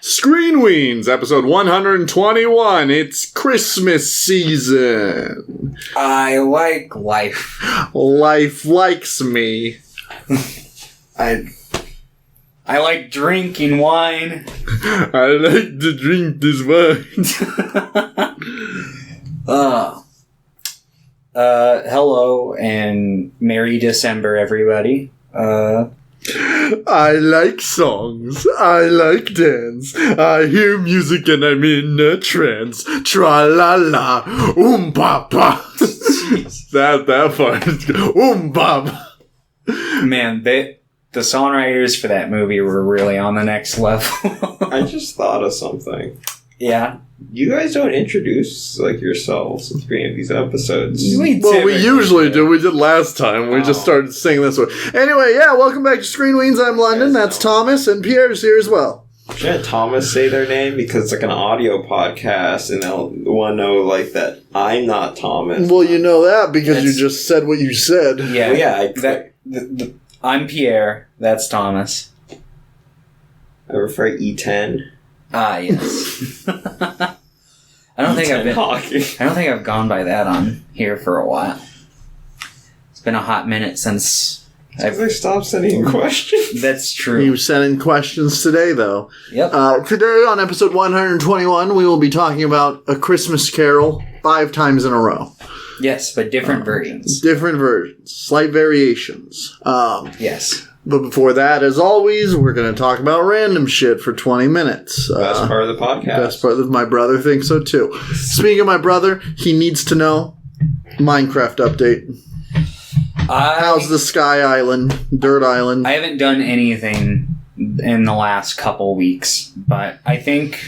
Screen Weens, episode 121. It's Christmas season. I like life. Life likes me. I like drinking wine. I like to drink this wine. Hello and Merry December, everybody. I like songs. I like dance. I hear music and I'm in a trance. Tra-la-la. Pa-pa. That part is good. Pa-pa. Man, the songwriters for that movie were really on the next level. I just thought of something. Yeah. You guys don't introduce yourselves at the beginning of these episodes. We usually do. We did last time. We just started singing this one. Anyway, welcome back to Screen Weens. I'm London. That's Thomas, and Pierre's here as well. Shouldn't Thomas say their name? Because it's like an audio podcast, and they'll want to know that I'm not Thomas. Well, you know that because you just said what you said. Yeah, I'm Pierre. That's Thomas. I prefer E10. Ah, yes. I don't think I've gone by that on here for a while. It's been a hot minute since I stopped sending questions. That's true. You sent in questions today, though. Yep. Today on episode 121, we will be talking about A Christmas Carol 5 times in a row. Yes, but different versions. Different versions. Slight variations. Yes. But before that, as always, we're going to talk about random shit for 20 minutes. Best part of the podcast. Best part of my brother thinks so, too. Speaking of my brother, he needs to know Minecraft update. How's the Sky Island, Dirt Island? I haven't done anything in the last couple weeks, but I think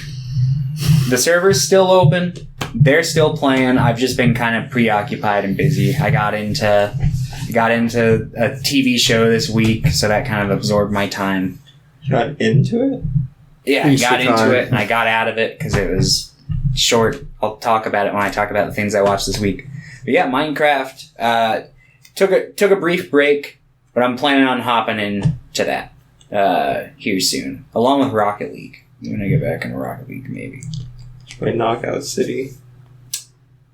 the server's still open. They're still playing. I've just been kind of preoccupied and busy. I got into a TV show this week, so that kind of absorbed my time. You got into it? Yeah, I got into it, and I got out of it because it was short. I'll talk about it when I talk about the things I watched this week. But yeah, Minecraft took a brief break, but I'm planning on hopping into that here soon, along with Rocket League. I'm going to get back into Rocket League, maybe. Play Knockout City.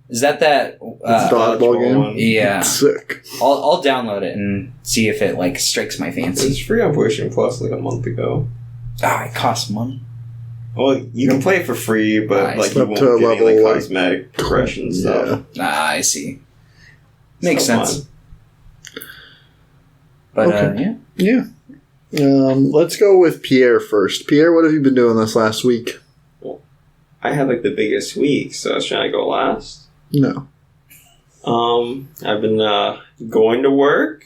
Is that dodgeball game? One. Yeah. It's sick. I'll download it and see if it strikes my fancy. It's free on PlayStation Plus a month ago. It costs money. Well, you can play it for free, but you won't get any cosmetic progression stuff. I see. Makes sense. Fun. But okay. Yeah. Let's go with Pierre first. Pierre, what have you been doing this last week? Well, I had the biggest week, so I was trying to go last. No. I've been going to work.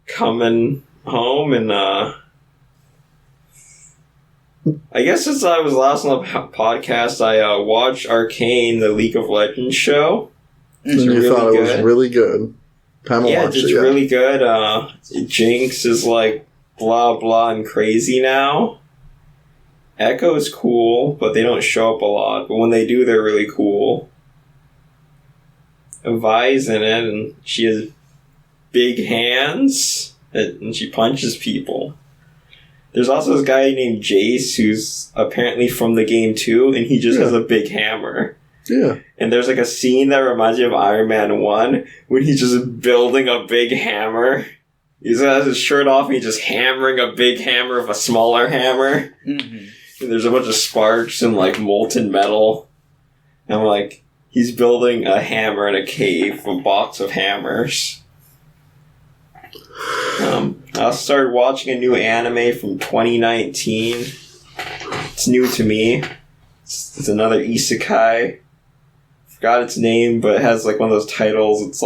Coming home, and I guess since I was last on the podcast, I watched Arcane, the League of Legends show. And you thought it was really good. It's really good. Jinx is blah blah and crazy now. Echo's cool, but they don't show up a lot. But when they do, they're really cool. Vi's in it, and she has big hands, and she punches people. There's also this guy named Jace, who's apparently from the game too, and he just has a big hammer. Yeah. And there's a scene that reminds me of Iron Man 1, when he's just building a big hammer. He has his shirt off, and he's just hammering a big hammer with a smaller hammer. Mm-hmm. And there's a bunch of sparks and molten metal. And he's building a hammer in a cave, a box of hammers. I started watching a new anime from 2019. It's new to me. It's another isekai. Forgot its name, but it has one of those titles. It's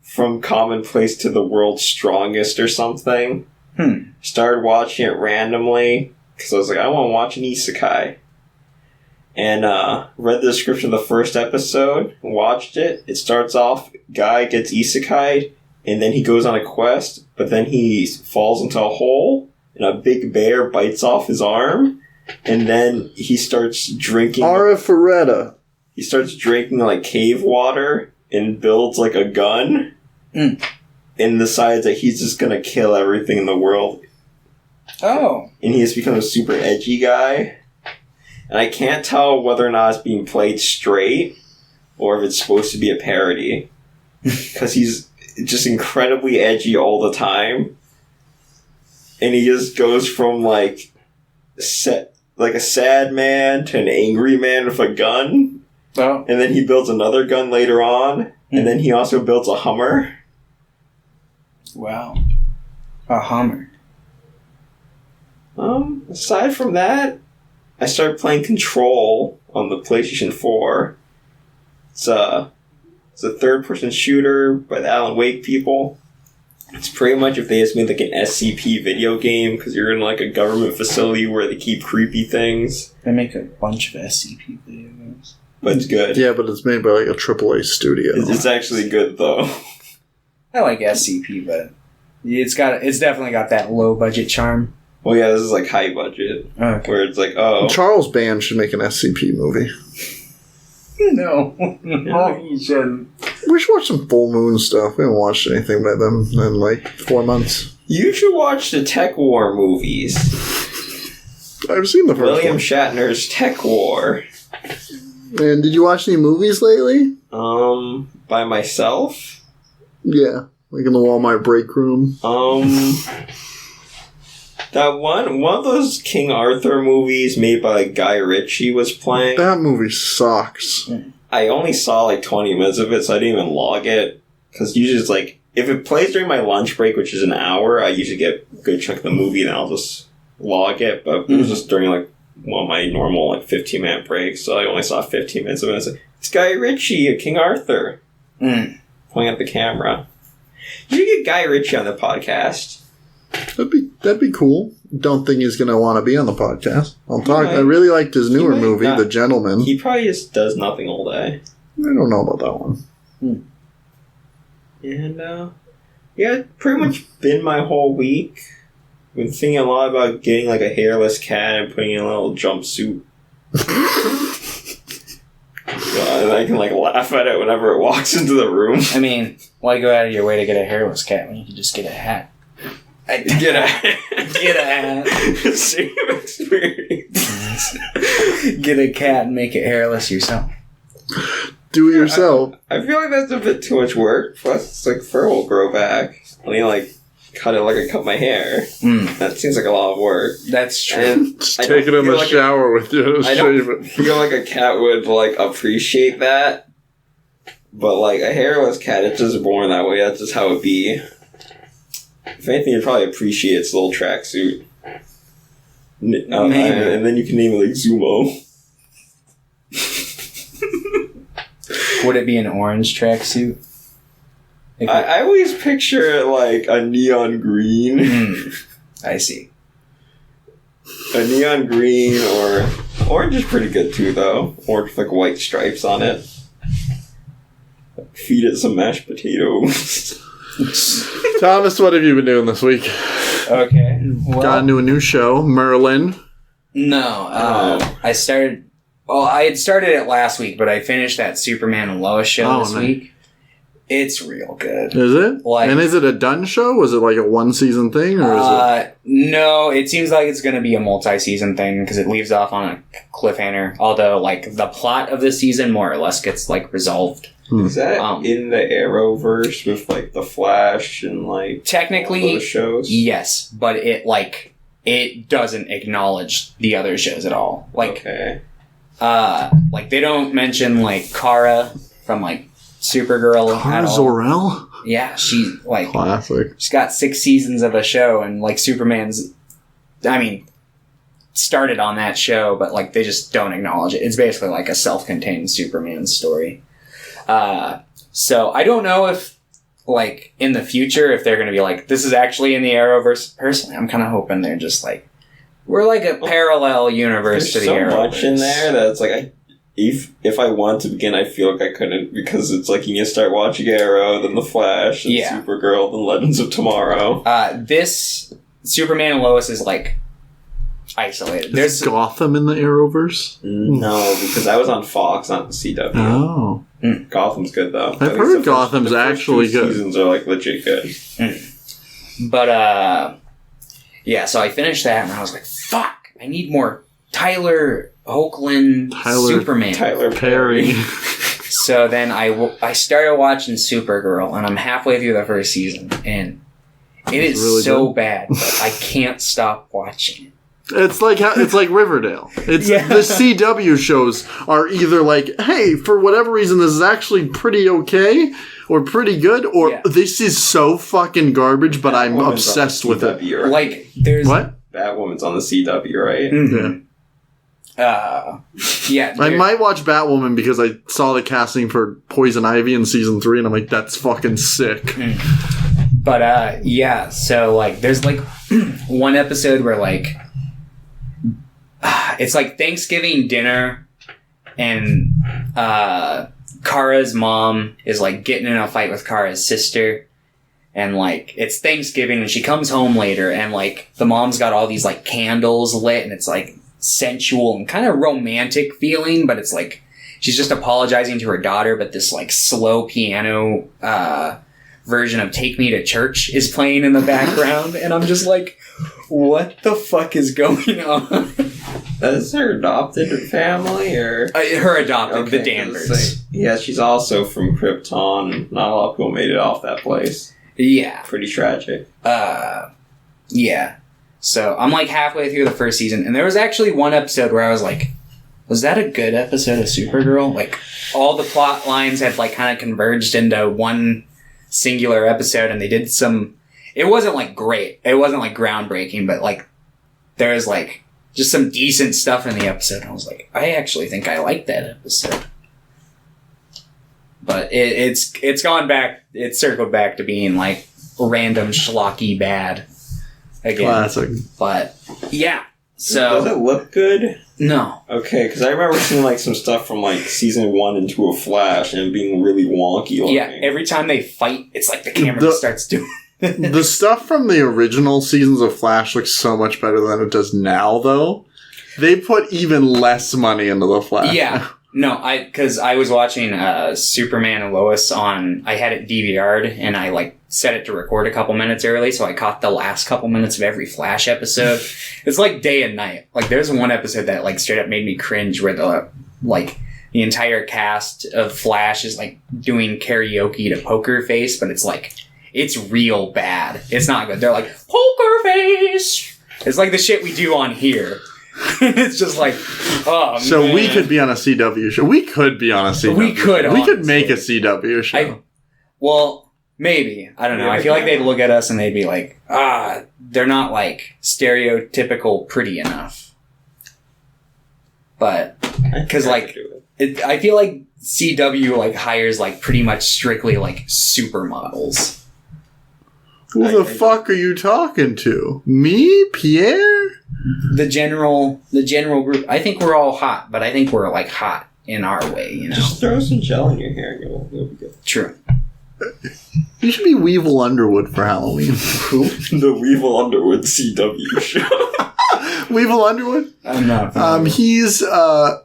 From Commonplace to the World's Strongest or something. Started watching it randomly because I was I want to watch an isekai. And read the description of the first episode, watched it. It starts off, guy gets isekai, and then he goes on a quest, but then he falls into a hole, and a big bear bites off his arm, and then he starts drinking... Arifureta. He starts drinking, cave water, and builds, a gun, and decides that he's just gonna kill everything in the world. Oh. And he has become a super edgy guy. and I can't tell whether or not it's being played straight or if it's supposed to be a parody. Because he's just incredibly edgy all the time. And he just goes from, like a sad man to an angry man with a gun. Oh. And then he builds another gun later on. And then he also builds a Hummer. Wow. A Hummer. Aside from that, I started playing Control on the PlayStation 4. It's a third-person shooter by the Alan Wake people. It's pretty much if they just made like an SCP video game, because you're in like a government facility where they keep creepy things. They make a bunch of SCP video games. But it's good. Yeah, but it's made by like a AAA studio. It's actually good though. I like SCP, but it's definitely got that low budget charm. Well, yeah, this is like high budget, where it's like, Charles Band should make an SCP movie. No, you shouldn't. We should watch some Full Moon stuff. We haven't watched anything by them in like 4 months. You should watch the Tech War movies. I've seen the first William one. Shatner's Tech War. And did you watch any movies lately? By myself? Yeah, like in the Walmart break room. That one of those King Arthur movies made by like, Guy Ritchie was playing. That movie sucks. I only saw like 20 minutes of it, so I didn't even log it. Because usually it's like, if it plays during my lunch break, which is an hour, I usually get a good chunk of the movie, and I'll just log it. But it was just during like my normal like 15-minute break, so I only saw 15 minutes of it. Like, it's Guy Ritchie, a King Arthur, pointing at the camera. You should get Guy Ritchie on the podcast. That'd be cool. Don't think he's gonna want to be on the podcast. I really liked his newer movie, The Gentleman. He probably just does nothing all day. I don't know about that one. And yeah, pretty much been my whole week. Been thinking a lot about getting like a hairless cat and putting in a little jumpsuit. And I can like laugh at it whenever it walks into the room. I mean, why go out of your way to get a hairless cat when you can just get a hat? Get a hat. Same experience. Get a cat and make it hairless yourself. Do it yourself. I feel like that's a bit too much work. Plus, it's like fur will grow back. I mean, like, cut it like I cut my hair. That seems like a lot of work. That's true. And just take it in the shower with you. I don't feel like a cat would, like, appreciate that. But, like, a hairless cat, it's just born that way. That's just how it be. If anything, you'd probably appreciate its little tracksuit. And then you can name it, like, Zumo. Would it be an orange tracksuit? I always picture it like a neon green. I see. A neon green or orange is pretty good too, though. Orange with like white stripes on it. Feed it some mashed potatoes. Thomas, what have you been doing this week? Okay. Well, got into a new show, Merlin. No. I started... Well, I had started it last week, but I finished that Superman and Lois show this week. It's real good. Is it? And is it a done show? Was it like a one-season thing? Or is it? No, it seems like it's going to be a multi-season thing because it leaves off on a cliffhanger. Although, like, the plot of the season more or less gets, like, resolved. Is that in the Arrowverse with, like, The Flash and, like, technically, all those shows? Yes, but it doesn't acknowledge the other shows at all. Like, okay. Like, they don't mention, like, Kara from, like, Supergirl. Kara Zor-El? Yeah, she's, like... Classic. She's got 6 seasons of a show, and, like, Superman's... I mean, started on that show, but, like, they just don't acknowledge it. It's basically, like, a self-contained Superman story. So, I don't know if, like, in the future, if they're going to be like, this is actually in the Arrowverse. Personally, I'm kind of hoping they're just, like... We're like a parallel universe to the Arrowverse. There's so much in there that it's like, if I want to begin, I feel like I couldn't, because it's like you can start watching Arrow, then The Flash, and Supergirl, then Legends of Tomorrow. This Superman and Lois is like isolated. There's Gotham in the Arrowverse? No, because I was on Fox, not the CW. Oh. Gotham's good though. I've heard Gotham's actually good. Seasons are like legit good. But yeah, so I finished that and I was like, fuck, I need more Tyler Hoechlin Superman. Tyler Perry. So then I started watching Supergirl, and I'm halfway through the first season, and it is really so good. Bad, but I can't stop watching it. It's like Riverdale. It's the CW shows are either like, hey, for whatever reason, this is actually pretty okay or pretty good, or this is so fucking garbage, but I'm obsessed with it. Right? Like there's what? Batwoman's on the CW, right? Mm-hmm. Yeah. I might watch Batwoman because I saw the casting for Poison Ivy in season 3, and I'm like, that's fucking sick. Mm. But so like, there's like one episode where like. It's like Thanksgiving dinner, and Kara's mom is like getting in a fight with Kara's sister, and like it's Thanksgiving, and she comes home later, and like the mom's got all these like candles lit, and it's like sensual and kind of romantic feeling, but it's like she's just apologizing to her daughter, but this like slow piano version of Take Me to Church is playing in the background, and I'm just like, what the fuck is going on? Is her adopted family, or her adopted, the Danvers? Yeah, she's also from Krypton. Not a lot of people made it off that place. Yeah, pretty tragic. Yeah. So I'm like halfway through the first season, and there was actually one episode where I was like, was that a good episode of Supergirl? Like all the plot lines had like kind of converged into one singular episode, and they did some. It wasn't like great. It wasn't like groundbreaking, but like there was like just some decent stuff in the episode. I was like, I actually think I liked that episode. But it's gone back. It's circled back to being like random schlocky bad again. Classic. But yeah. So does it look good? No. Okay, because I remember seeing like some stuff from like season 1 into a Flash and being really wonky looking. Yeah. Every time they fight, it's like the camera starts doing. The stuff from the original seasons of Flash looks so much better than it does now, though. They put even less money into the Flash. Yeah. No, because I was watching Superman and Lois I had it DVR'd, and I like set it to record a couple minutes early, so I caught the last couple minutes of every Flash episode. It's like day and night. Like there's one episode that like straight up made me cringe where the entire cast of Flash is like doing karaoke to Poker Face, but it's like, it's real bad. It's not good. They're like, Poker Face! It's like the shit we do on here. It's just like, oh, so man. We could be on a CW show. We could be on a CW We could, show. We could make a CW show. Well, maybe. I don't know. I feel like they'd look at us and they'd be like, they're not like stereotypical pretty enough. But, because like, I feel like CW like hires like pretty much strictly like supermodels. Who the fuck are you talking to? Me? Pierre? The general group. I think we're all hot, but I think we're like hot in our way, you know? Just throw some gel in your hair and you'll be good. True. You should be Weevil Underwood for Halloween. Who? The Weevil Underwood CW show. Weevil Underwood? I'm not. He's a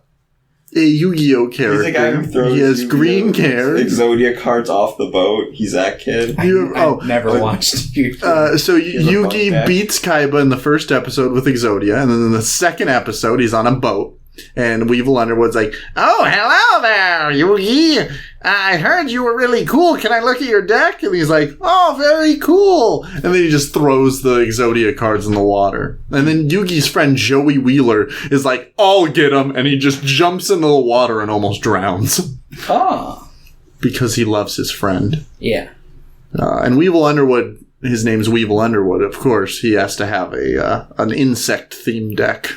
Yu-Gi-Oh character. He's the guy who throws he has green hair. Exodia cards off the boat. He's that kid. I've never watched Yu-Gi-Oh. So Yugi beats Kaiba in the first episode with Exodia, and then in the second episode he's on a boat, and Weevil Underwood's like, "Oh, hello there, Yugi. I heard you were really cool. Can I look at your deck?" And he's like, "Oh, very cool." And then he just throws the Exodia cards in the water. And then Yugi's friend Joey Wheeler is like, "I'll get him." And he just jumps into the water and almost drowns. Oh. Because he loves his friend. Yeah. And Weevil Underwood, his name's Weevil Underwood, of course. He has to have an insect-themed deck.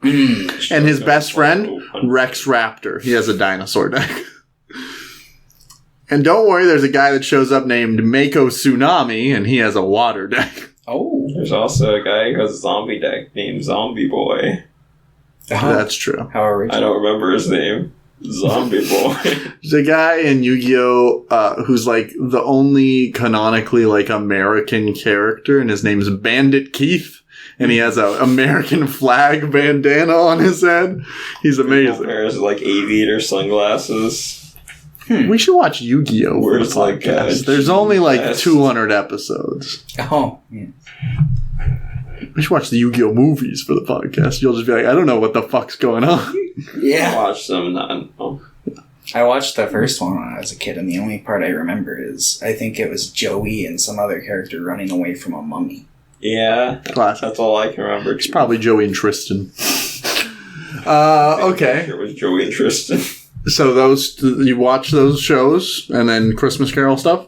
And his best friend, Rex Raptor. He has a dinosaur deck. And don't worry, there's a guy that shows up named Mako Tsunami, and he has a water deck. Oh. There's also a guy who has a zombie deck named Zombie Boy. That's true. How original. I don't remember his name. Zombie Boy. There's a guy in Yu-Gi-Oh! Who's like the only canonically like American character, and his name's Bandit Keith. And he has an American flag bandana on his head. He's amazing. He wears like aviator sunglasses. We should watch Yu-Gi-Oh! Where's like There's only like 200 episodes. Oh. Yeah. We should watch the Yu-Gi-Oh movies for the podcast. You'll just be like, I don't know what the fuck's going on. Yeah. Watch them. I watched the first one when I was a kid, and the only part I remember is I think it was Joey and some other character running away from a mummy. Yeah. Classic. That's all I can remember. It's probably Joey and Tristan. Okay. It was Joey and Tristan. So you watch those shows, and then Christmas Carol stuff?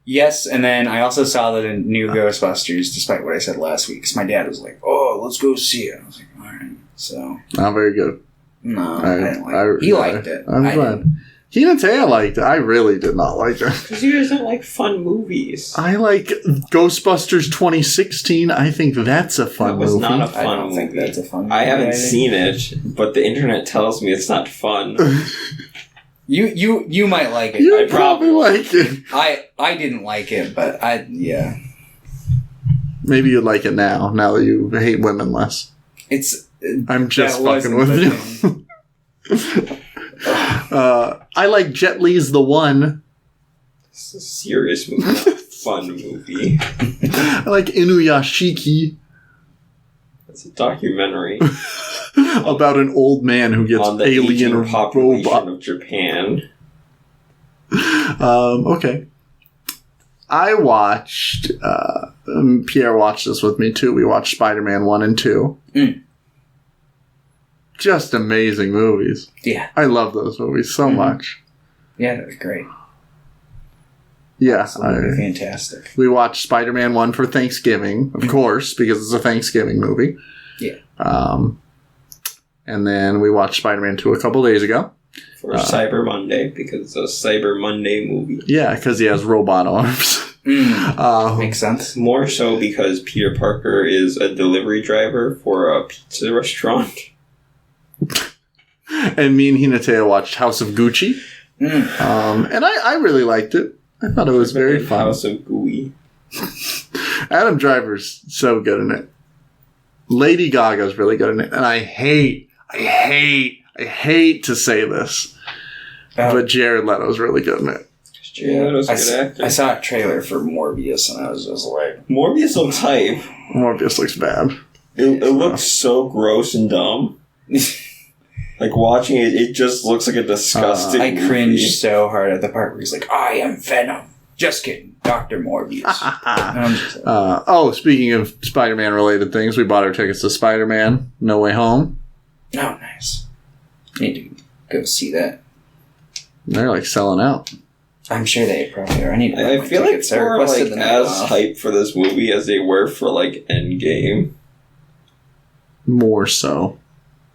Yes, and then I also saw the new Ghostbusters, despite what I said last week, because my dad was like, oh, let's go see it. I was like, all right. So. Not very good. No, I didn't like it. He liked it. I'm glad. He and Taya liked it. I really did not like it. Because you guys don't like fun movies. I like Ghostbusters 2016. I think that's a fun movie. That was not a fun movie. I don't think that's a fun movie. I haven't seen it, but the internet tells me it's not fun. You might like it. You probably like it. I didn't like it, but yeah. Maybe you like it now that you hate women less. I'm just fucking with you. I like Jet Li's The One. It's a serious movie, not a fun movie. I like Inuyashiki. It's a documentary about an old man who gets on the alien aging population robot of Japan. Okay. I watched. Pierre watched this with me too. We watched Spider-Man 1 and 2. Just amazing movies. Yeah. I love those movies so much. Yeah, that was great. Yeah. Absolutely fantastic. We watched Spider-Man 1 for Thanksgiving, of course, because it's a Thanksgiving movie. Yeah. And then we watched Spider-Man 2 a couple days ago. For Cyber Monday, because it's a Cyber Monday movie. Yeah, because he has robot arms. Makes sense. More so because Peter Parker is a delivery driver for a pizza restaurant. And me and Hinata watched House of Gucci. And I really liked it. I thought it was very fun. House of Gooey. Adam Driver's so good in it. Lady Gaga's really good in it. And I hate to say this, but Jared Leto's really good in it. Jared Leto's a good actor. I saw a trailer for Morbius, and I was just like... Morbius looks hype. Morbius looks bad. It looks so gross and dumb. Like, watching it, it just looks like a disgusting I movie. cringed so hard at the part where he's like, I am Venom. Just kidding. Dr. Morbius. And I'm just like, speaking of Spider-Man related things, we bought our tickets to Spider-Man No Way Home. oh, nice. I need to go see that. They're like selling out. I'm sure they probably are. I feel like they're like as hyped for this movie as they were for like Endgame. More so.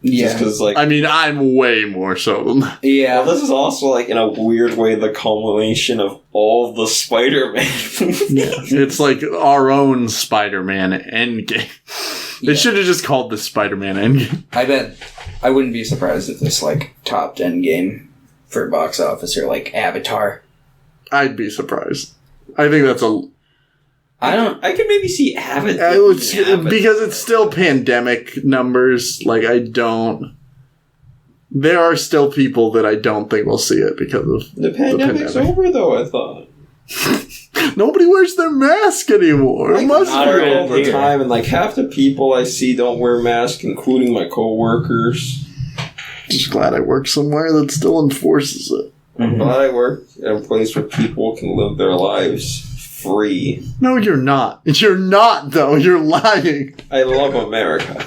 Yeah. Just because, like, I mean, I'm way more so than that. Yeah. Well, this is also, like, in a weird way, the culmination of all the Spider-Man movies. Yeah. It's like our own Spider-Man Endgame. They should have just called this Spider-Man Endgame. I bet I wouldn't be surprised if this, like, topped Endgame for box office or, like, Avatar. I'd be surprised. I think that's a... I could maybe see Avatar. Because it's still pandemic numbers. Like, I don't... There are still people that I don't think will see it because of the pandemic's over, though, I thought. Nobody wears their mask anymore. Like, it must not be all the time, and like half the people I see don't wear masks, including my coworkers. Just glad I work somewhere that still enforces it. I'm glad I work at a place where people can live their lives free. No, you're not. You're not, though. You're lying. I love America.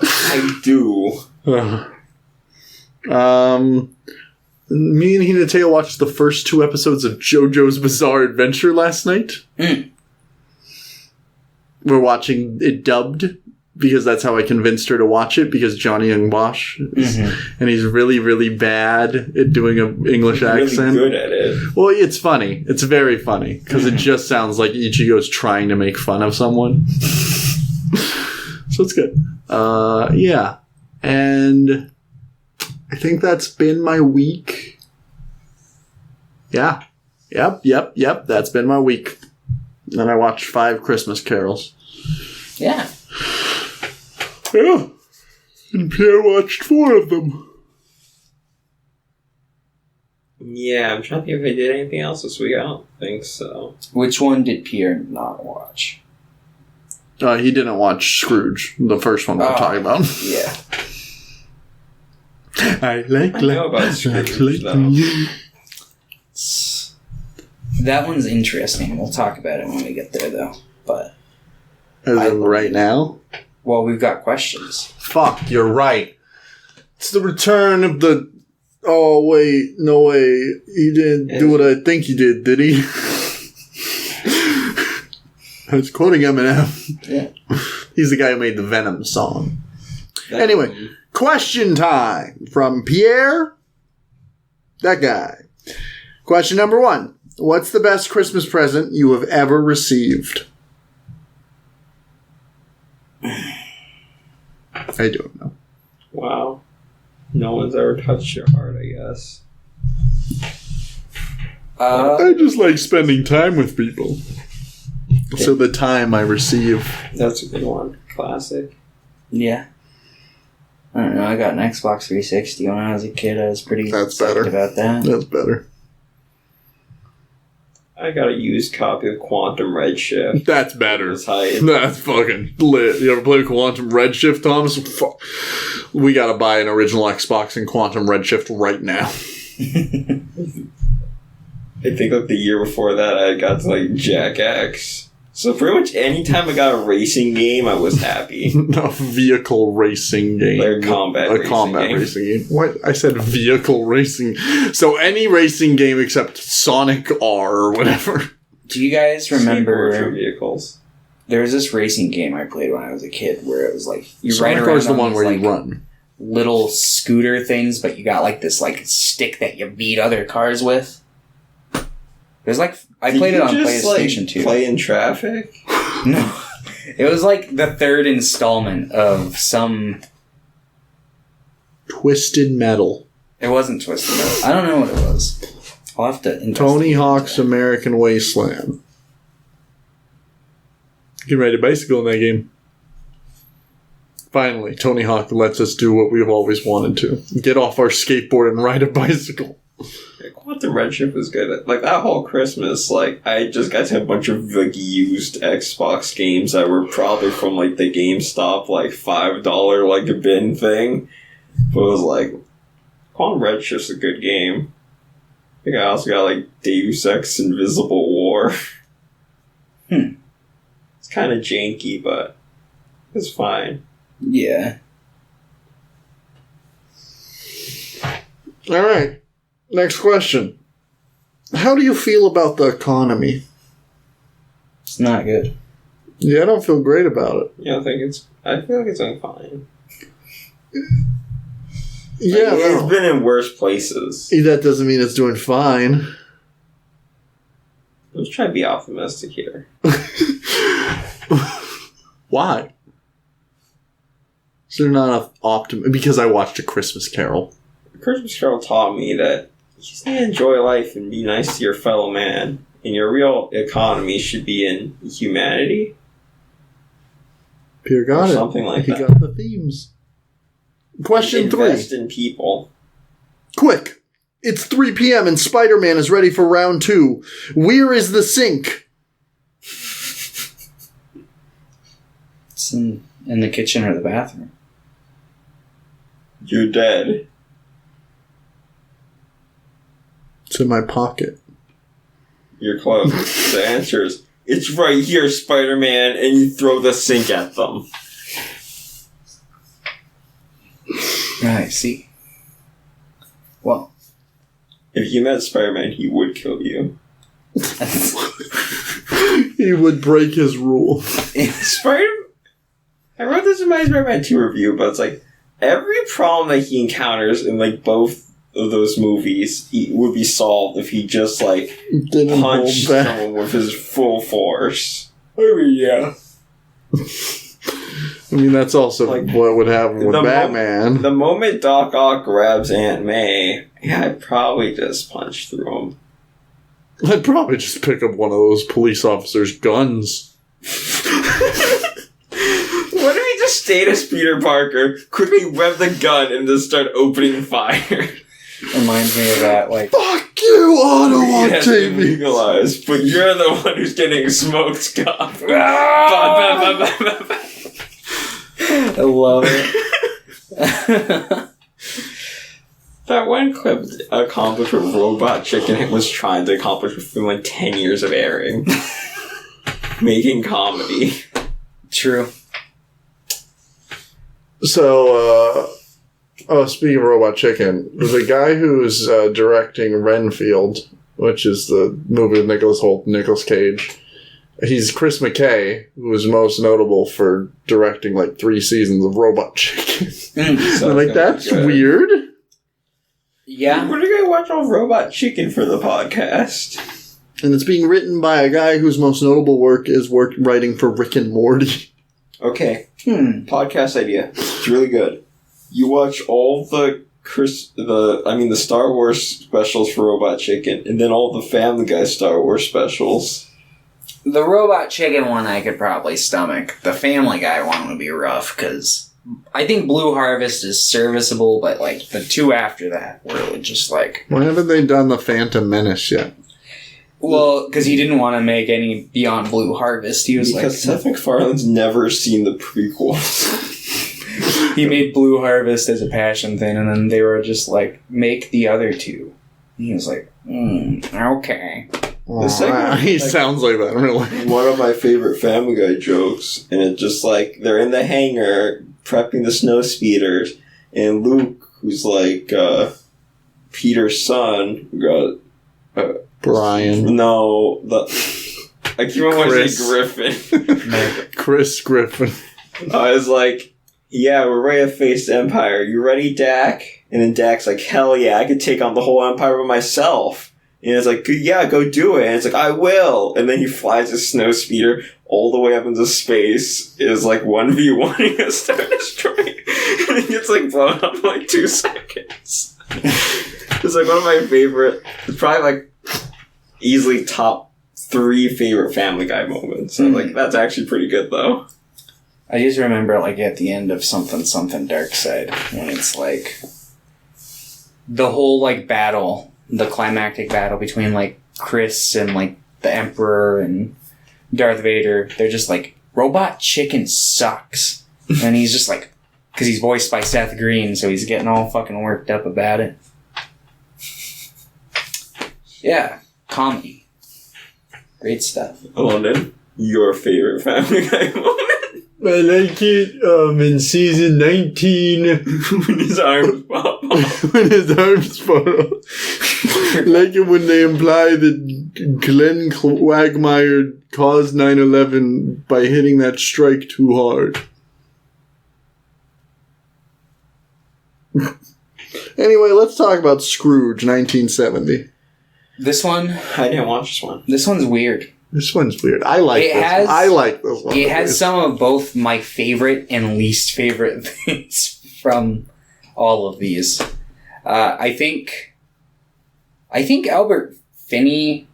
I do. Me and Hinata watched the first 2 episodes of JoJo's Bizarre Adventure last night. We're watching it dubbed because that's how I convinced her to watch it, because Johnny Young Bosch is, and he's really, really bad at doing an English accent. Really good at it. Well, it's funny. It's very funny because it just sounds like Ichigo's trying to make fun of someone. So it's good. Yeah. And I think that's been my week. Yeah. Yep. That's been my week. And I watched 5 Christmas carols. Yeah. Yeah. And Pierre watched 4 of them. Yeah, I'm trying to think if I did anything else this week. I don't think so. Which one did Pierre not watch? He didn't watch Scrooge, the first one we're talking about. Yeah. I know about Scrooge, though. That one's interesting. We'll talk about it when we get there, though. But right now? Well, we've got questions. Fuck, you're right. It's the return of the... Oh, wait. No way. He didn't do what I think he did he? I was quoting Eminem. Yeah. He's the guy who made the Venom song. Anyway, question time from Pierre. That guy. Question number 1. What's the best Christmas present you have ever received? I don't know. Wow. No one's ever touched your heart, I guess. I just like spending time with people. So the time I receive. That's a good one. Classic. Yeah. I don't know. I got an Xbox 360 when I was a kid. I was pretty psyched about that. That's better. I got a used copy of Quantum Redshift. That's better. That's That's fucking lit. You ever play Quantum Redshift, Thomas? Fuck. We gotta buy an original Xbox and Quantum Redshift right now. I think like the year before that I got to like Jack X. So pretty much any time I got a racing game, I was happy. A vehicle racing game. Like a combat racing game. What? I said vehicle racing. So any racing game except Sonic R or whatever. Do you guys remember vehicles? There was this racing game I played when I was a kid where it was like you Sonic ride around R's the one these, where like, you run. Little scooter things, but you got like this like stick that you beat other cars with. There's like I played it on PlayStation 2. Play in traffic? No, it was like the third installment of some Twisted Metal. It wasn't Twisted Metal. I don't know what it was. I'll have to. Tony Hawk's American Wasteland. You can ride a bicycle in that game. Finally, Tony Hawk lets us do what we've always wanted to. Get off our skateboard and ride a bicycle. Yeah, Quantum Redshift was good. Like, that whole Christmas, like, I just got to have a bunch of, like, used Xbox games that were probably from, like, the GameStop, like, $5, like, a bin thing. But it was, like, Quantum Redshift's a good game. I think I also got, like, Deus Ex Invisible War. It's kind of janky, but it's fine. Yeah. All right. Next question. How do you feel about the economy? It's not good. Yeah, I don't feel great about it. Yeah, I feel like it's doing fine. Yeah, like, it's been in worse places. That doesn't mean it's doing fine. Let's try to be optimistic here. Why? Is there not enough optimism? Because I watched A Christmas Carol. A Christmas Carol taught me that you just need to enjoy life and be nice to your fellow man. And your real economy should be in humanity. Pierre got it. Something like that. He got the themes. Question 3. Invest in people. Quick. It's 3 p.m. and Spider-Man is ready for round 2. Where is the sink? It's in the kitchen or the bathroom. You're dead. It's in my pocket. You're close. The answer is, it's right here, Spider-Man, and you throw the sink at them. I see. Well. If you met Spider-Man, he would kill you. He would break his rule. I wrote this in my Spider-Man 2 review, but it's like, every problem that he encounters in, like, both of those movies would be solved if he just, like, punched someone with his full force. I mean, yeah. I mean, that's also like, what would happen with Batman. The moment Doc Ock grabs Aunt May, yeah, I'd probably just punch through him. I'd probably just pick up one of those police officers' guns. What if he just stayed as Peter Parker, quickly rev the gun, and just start opening fire? Reminds me of that, like... Fuck you, Ottawa TV! Legalized, but you're the one who's getting smoked, Scott. I love it. That one clip accomplished what Robot Chicken was trying to accomplish within 10 years of airing. Making comedy. True. So, speaking of Robot Chicken, there's a guy who's directing Renfield, which is the movie with Nicholas Hoult, Nicolas Cage. He's Chris McKay, who was most notable for directing like 3 seasons of Robot Chicken. I'm like, that's weird. Yeah. We're gonna watch all Robot Chicken for the podcast. And it's being written by a guy whose most notable work is writing for Rick and Morty. Okay. Podcast idea. It's really good. You watch all the Star Wars specials for Robot Chicken, and then all the Family Guy Star Wars specials. The Robot Chicken one I could probably stomach. The Family Guy one would be rough, because I think Blue Harvest is serviceable, but like the 2 after that were just like... Why haven't they done the Phantom Menace yet? Well, because he didn't want to make any Beyond Blue Harvest. He was because Seth MacFarlane's never seen the prequels. He made Blue Harvest as a passion thing, and then they were just like, make the other 2. And he was like, okay. He sounds like that, really. One of my favorite Family Guy jokes, and it's just like, they're in the hangar prepping the snow speeders, and Luke, who's like Peter's son, got... Brian. No, I keep on wanting to say Griffin. Chris Griffin. I was like, yeah, we're ready to face the Empire. You ready, Dak? And then Dak's like, hell yeah, I could take on the whole Empire by myself. And it's like, yeah, go do it. And it's like, I will. And then he flies his snow speeder all the way up into space. Is like 1v1 a Star Destroyer. And he gets like blown up in like 2 seconds. It's like one of my favorite, it's probably like easily top 3 favorite Family Guy moments. So like, that's actually pretty good though. I just remember like at the end of something Dark Side, when it's like the whole like battle, the climactic battle between like Chris and like the Emperor and Darth Vader. They're just like, Robot Chicken sucks. And he's just like, because he's voiced by Seth Green, so he's getting all fucking worked up about it. Yeah, comedy. Great stuff. London, your favorite Family Guy moment? I like it in season 19. When his arms pop off. When his arms fall off. I like it when they imply that Glenn Quagmire caused 9/11 by hitting that strike too hard. Anyway, let's talk about Scrooge, 1970. This one... I didn't watch this one. This one's weird. This one's weird. I like this one. I like this one. It has some of both my favorite and least favorite things from all of these. I think Albert Finney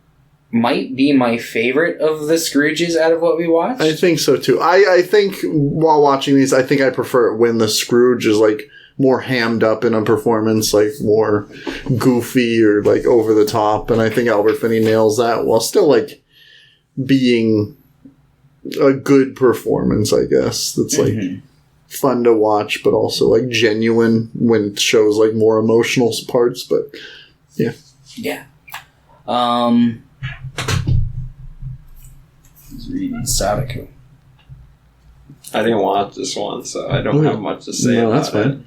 might be my favorite of the Scrooges out of what we watched. I think so too. I think while watching these, I think I prefer it when the Scrooge is like more hammed up in a performance, like more goofy or like over the top. And I think Albert Finney nails that while still like being a good performance, I guess. That's like fun to watch, but also like genuine when it shows like more emotional parts. But yeah. Yeah. I was reading Sadako. I didn't watch this one, so I don't have much to say about that's fine. it.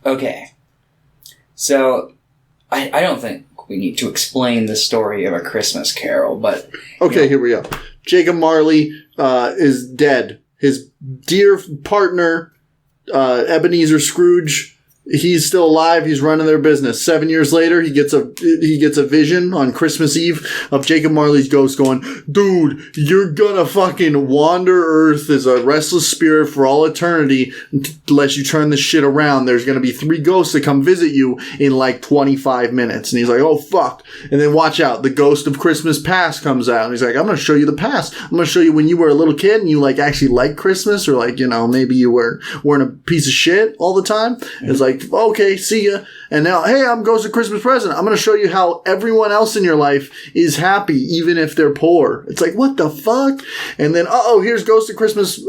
Okay. So, I don't think we need to explain the story of A Christmas Carol, but... Okay, here we go. Jacob Marley is dead. His dear partner, Ebenezer Scrooge, he's still alive. He's running their business. 7 years later, he gets a vision on Christmas Eve of Jacob Marley's ghost going, dude, you're gonna fucking wander Earth as a restless spirit for all eternity unless you turn this shit around. There's gonna be 3 ghosts that come visit you in like 25 minutes. And he's like, oh fuck. And then watch out. The ghost of Christmas past comes out. And he's like, I'm gonna show you the past. I'm gonna show you when you were a little kid and you like actually liked Christmas, or like, you know, maybe you weren't a piece of shit all the time. It's like, like, okay, see ya. And now, hey, I'm Ghost of Christmas Present. I'm going to show you how everyone else in your life is happy, even if they're poor. It's like, what the fuck? And then, here's Ghost of Christmas.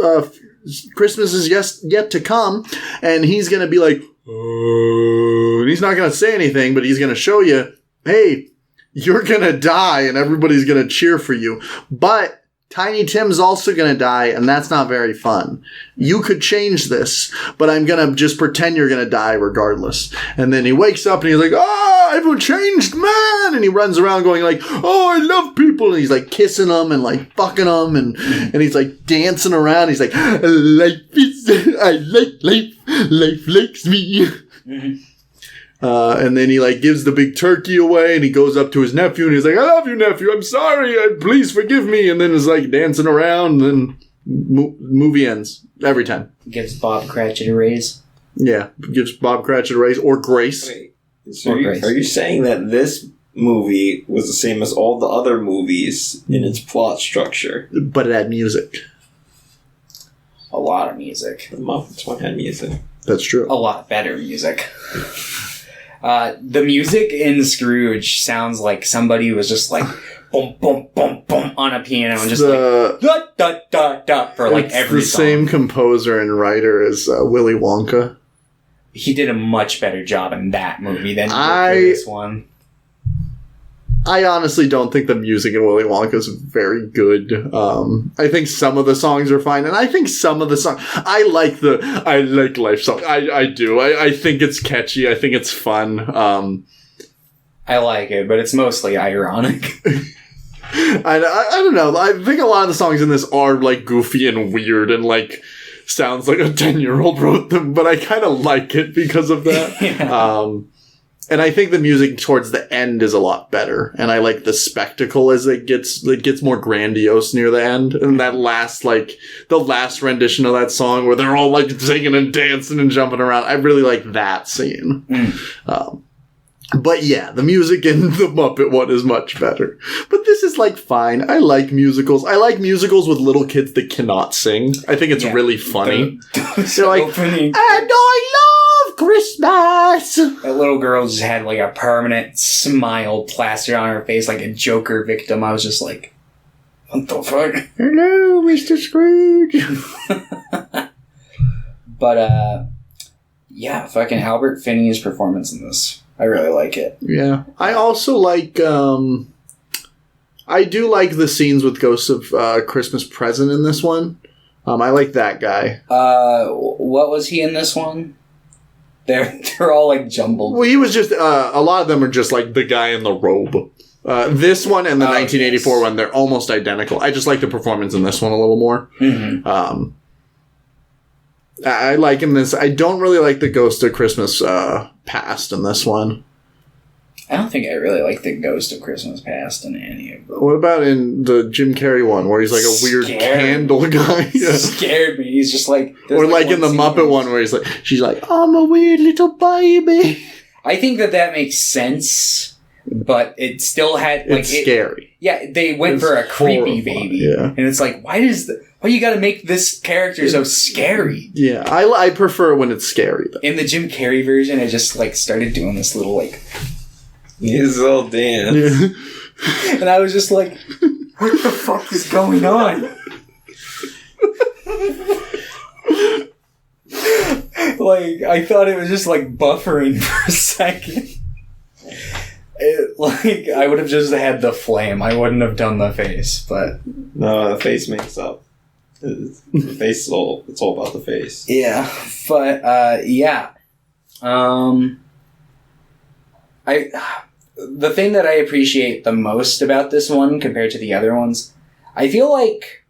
Christmas is yet to come. And he's going to be like, and he's not going to say anything, but he's going to show you, hey, you're going to die and everybody's going to cheer for you. But Tiny Tim's also going to die, and that's not very fun. You could change this, but I'm going to just pretend you're going to die regardless. And then he wakes up and he's like, everyone changed, man! And he runs around going like, I love people! And he's like kissing them and like fucking them, and he's like dancing around. He's like, I like life. Life likes me. Mm-hmm. And then he like gives the big turkey away, and he goes up to his nephew and he's like, I love you, nephew. I'm sorry. Please forgive me. And then is like dancing around, and then movie ends every time. Gives Bob Cratchit a raise. Yeah. Gives Bob Cratchit a raise, or Grace. Wait, so are you saying that this movie was the same as all the other movies in its plot structure? But it had music. A lot of music. The Muppets one had music. That's true. A lot better music. The music in Scrooge sounds like somebody was just like boom, boom, boom, boom on a piano and just like da da da da for like every song. It's the same composer and writer as Willy Wonka. He did a much better job in that movie than he did for this one. I honestly don't think the music in Willy Wonka is very good. I think some of the songs are fine, and I think some of the songs I like Life song. I do. I think it's catchy. I think it's fun. I like it, but it's mostly ironic. I don't know. I think a lot of the songs in this are like goofy and weird and like sounds like a 10-year-old wrote them, but I kind of like it because of that. Yeah. And I think the music towards the end is a lot better. And I like the spectacle as it gets more grandiose near the end. And that last, like, the last rendition of that song where they're all, like, singing and dancing and jumping around. I really like that scene. But yeah, the music in the Muppet one is much better. But this is, like, fine. I like musicals. I like musicals with little kids that cannot sing. I think it's really funny. They're like, and I love Christmas! That little girl just had, like, a permanent smile plastered on her face like a Joker victim. I was just like, what the fuck? Hello, Mr. Scrooge! But, yeah, fucking Albert Finney's performance in this. I really like it. Yeah. I also like, I do like the scenes with Ghosts of Christmas Present in this one. I like that guy. What was he in this one? They're all like jumbled. Well, he was just, a lot of them are just like the guy in the robe. This one and the 1984 one, they're almost identical. I just like the performance in this one a little more. Mm-hmm. I like in this. I don't really like the Ghost of Christmas Past in this one. I don't think I really like the Ghost of Christmas Past in any of them. What about in the Jim Carrey one where he's like a weird candle guy? Yeah. Scared me. He's just like... Or like in the Muppet one where he's like, she's like, I'm a weird little baby. I think that makes sense, but it still had... like it's scary. Yeah, they went for a creepy baby. Yeah. And it's like, why you gotta make this character so scary? Yeah, I prefer when it's scary, though. In the Jim Carrey version, it just like started doing this little like... His little dance. Yeah. And I was just like, what the fuck is going on? Like, I thought it was just like buffering for a second. I would have just had the flame. I wouldn't have done the face, but... No, the face makes up. The face is all... It's all about the face. Yeah, but, yeah. The thing that I appreciate the most about this one compared to the other ones, I feel like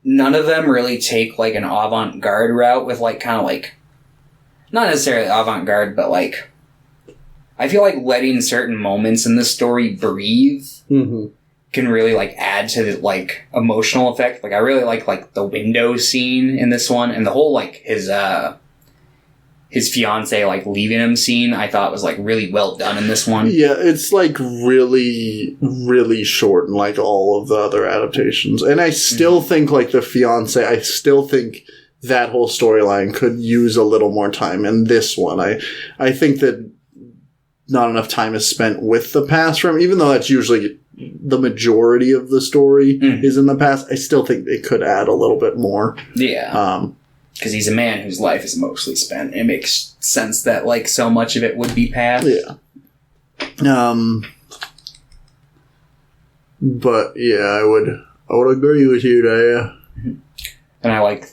none of them really take, like, an avant-garde route with, like, kind of, like... Not necessarily avant-garde, but, like... I feel like letting certain moments in the story breathe can really, like, add to the, like, emotional effect. Like, I really like, the window scene in this one, and the whole, like, his fiance, like, leaving him scene, I thought was, like, really well done in this one. Yeah, it's, like, really, really short in, like, all of the other adaptations. And I still think, like, the fiance, I still think that whole storyline could use a little more time. And this one, I think that not enough time is spent with the past from, even though that's usually the majority of the story is in the past. I still think they could add a little bit more. Yeah. Because he's a man whose life is mostly spent. It makes sense that, like, so much of it would be past. Yeah. But yeah, I would agree with you there. And I like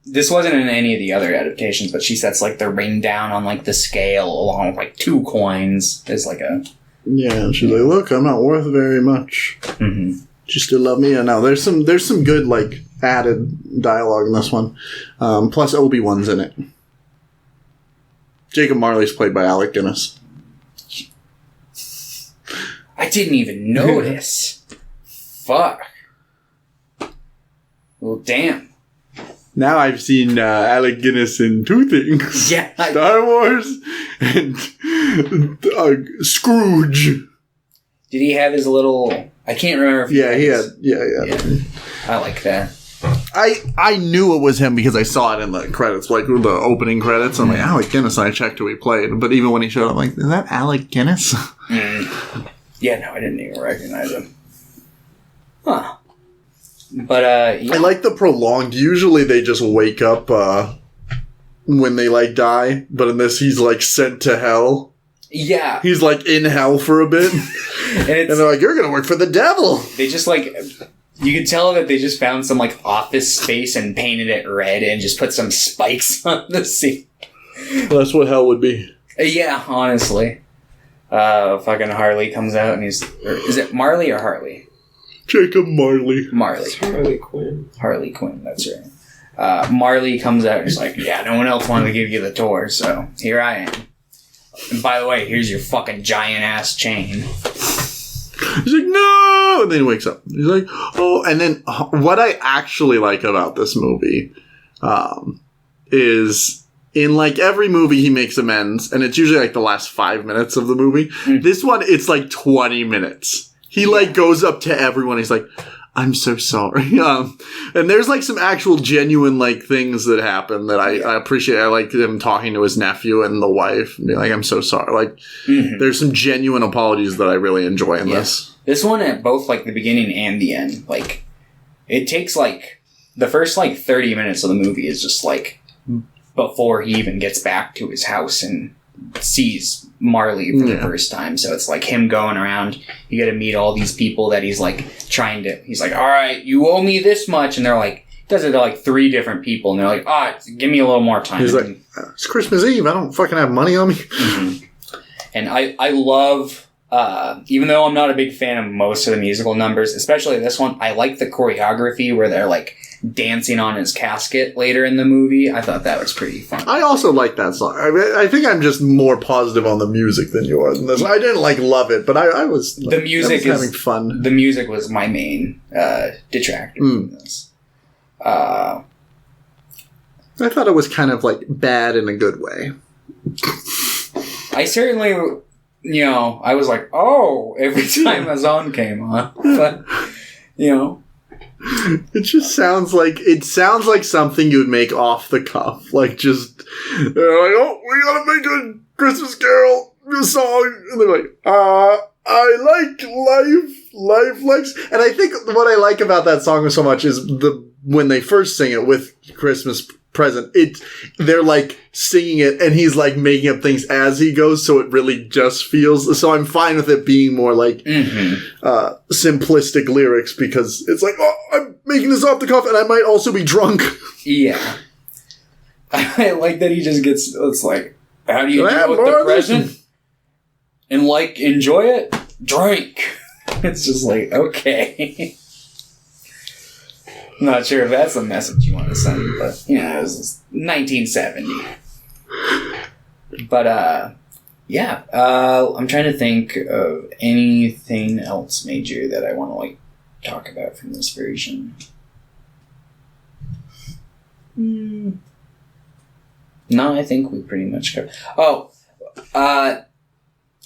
this wasn't in any of the other adaptations, but she sets like the ring down on like the scale along with like 2 coins as like a and she's like, look, I'm not worth very much. Do you still love me? And now there's some good like added dialogue in this one. Plus Obi-Wan's in it. Jacob Marley's played by Alec Guinness. I didn't even notice. Fuck. Well, damn. Now I've seen Alec Guinness in 2 things. Yeah. Star Wars and Scrooge. Did he have his little... I can't remember if he had. Yeah. I like that. I knew it was him because I saw it in the credits, like the opening credits. I'm like, Alec Guinness, and I checked who he played. But even when he showed up, I'm like, is that Alec Guinness? Yeah, no, I didn't even recognize him. Huh. But, yeah. I like the prolonged. Usually they just wake up when they, like, die. But in this, he's, like, sent to hell. Yeah. He's, like, in hell for a bit. and they're like, you're going to work for the devil. They just, like... You could tell that they just found some, like, office space and painted it red and just put some spikes on the ceiling. Well, that's what hell would be. Yeah, honestly. Fucking Harley comes out and he's... Is it Marley or Harley? Jacob Marley. Marley. It's Harley Quinn. Harley Quinn, that's right. Marley comes out and is like, yeah, no one else wanted to give you the tour, so here I am. And by the way, here's your fucking giant-ass chain. He's like, no! And then he wakes up. He's like, oh. And then what I actually like about this movie is in, like, every movie he makes amends, and it's usually, like, the last 5 minutes of the movie. This one, it's, like, 20 minutes. He, like, goes up to everyone. He's like, I'm so sorry. And there's, like, some actual genuine, like, things that happen that I appreciate. I like him talking to his nephew and the wife and being like, I'm so sorry. Like, there's some genuine apologies that I really enjoy in this. This one, at both, like, the beginning and the end, like, it takes, like, the first, like, 30 minutes of the movie is just, like, before he even gets back to his house and sees Marley for the first time. So it's like him going around. You get to meet all these people that he's like trying to... He's like, all right, you owe me this much. And they're like... He does it to like 3 different people. And they're like, give me a little more time. He's like, it's Christmas Eve. I don't fucking have money on me. And I love... even though I'm not a big fan of most of the musical numbers, especially this one, I like the choreography where they're like dancing on his casket later in the movie. I thought that was pretty fun. I also like that song. I think I'm just more positive on the music than you are in this. I didn't like love it, but I was the music is having fun. The music was my main detractor from this. I thought it was kind of like bad in a good way. I certainly, you know, I was like, oh, every time a song came on, but you know. It just sounds like something you would make off the cuff. Like, just, they're like, oh, we gotta make a Christmas Carol song. And they're like, I like life likes. And I think what I like about that song so much is when they first sing it with Christmas Present, they're like singing it and he's like making up things as he goes, so it really just feels, so I'm fine with it being more like simplistic lyrics, because it's like, oh, I'm making this off the cuff and I might also be drunk. Yeah. I like that he just gets, it's like, how do you deal with the present? And like, enjoy it? Drink. It's just like, okay. Not sure if that's the message you want to send, but, you know, it was 1970. But, yeah, I'm trying to think of anything else major that I want to, like, talk about from this version. No, I think we pretty much covered.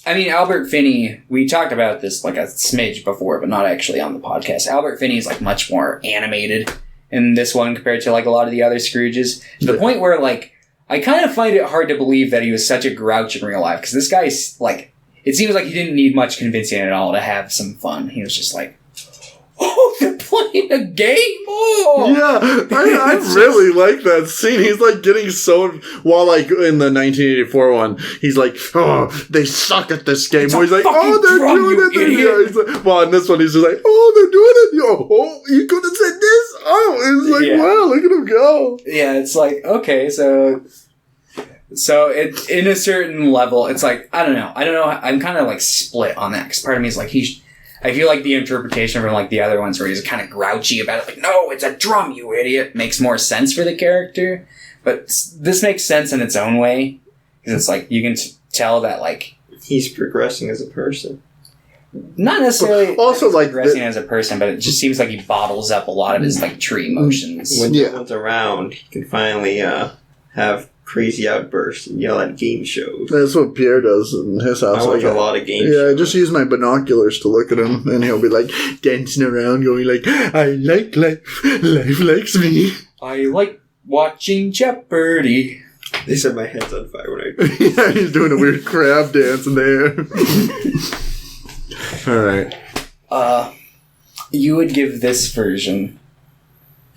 I mean, Albert Finney, we talked about this like a smidge before, but not actually on the podcast. Albert Finney is like much more animated in this one compared to like a lot of the other Scrooges. To the point where like I kind of find it hard to believe that he was such a grouch in real life, because this guy's like, it seems like he didn't need much convincing at all to have some fun. He was just like, oh, they're playing a game? Oh! Yeah, I really like that scene. He's like getting so... While like in the 1984 one, he's like, oh, they suck at this game. Where he's like, oh, they're doing it. Yeah, he's like, well, in this one, he's just like, oh, they're doing it. Oh, you could have said this. Oh, it's like, wow, look at him go. Yeah, it's like, okay, so it, in a certain level, it's like, I don't know. I'm kind of like split on that, because part of me is like, I feel like the interpretation from like the other ones where he's kind of grouchy about it, like, no, it's a drum, you idiot, makes more sense for the character. But this makes sense in its own way, because it's like, you can tell that like... He's progressing as a person. Not necessarily also like progressing as a person, but it just seems like he bottles up a lot of his like true emotions. When no one's around, he can finally have crazy outbursts and yell at game shows. That's what Pierre does in his house. I watch a lot of game shows. Yeah, I just use my binoculars to look at him, and he'll be like dancing around, going like, I like life, life likes me. I like watching Jeopardy. They said my head's on fire when I... Yeah, he's doing a weird crab dance in there. Alright. You would give this version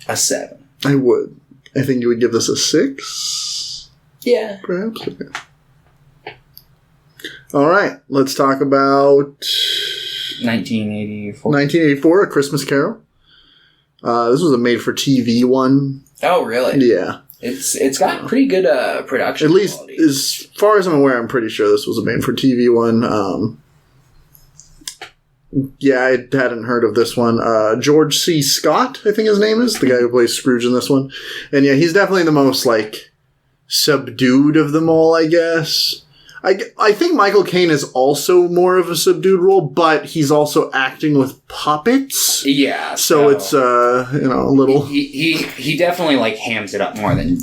a 7. I would. I think you would give this a 6? Yeah. Perhaps. Okay. Alright, let's talk about 1984. 1984, A Christmas Carol. This was a made-for-TV one. Oh, really? Yeah. It's got pretty good production At least, quality. as far as I'm aware, I'm pretty sure this was a made-for-TV one. Yeah, I hadn't heard of this one. George C. Scott, I think his name is, the guy who plays Scrooge in this one. And yeah, he's definitely the most, like, subdued of them all, I guess. I think Michael Caine is also more of a subdued role, but he's also acting with puppets. Yeah. So it's, a little... He definitely, like, hams it up more than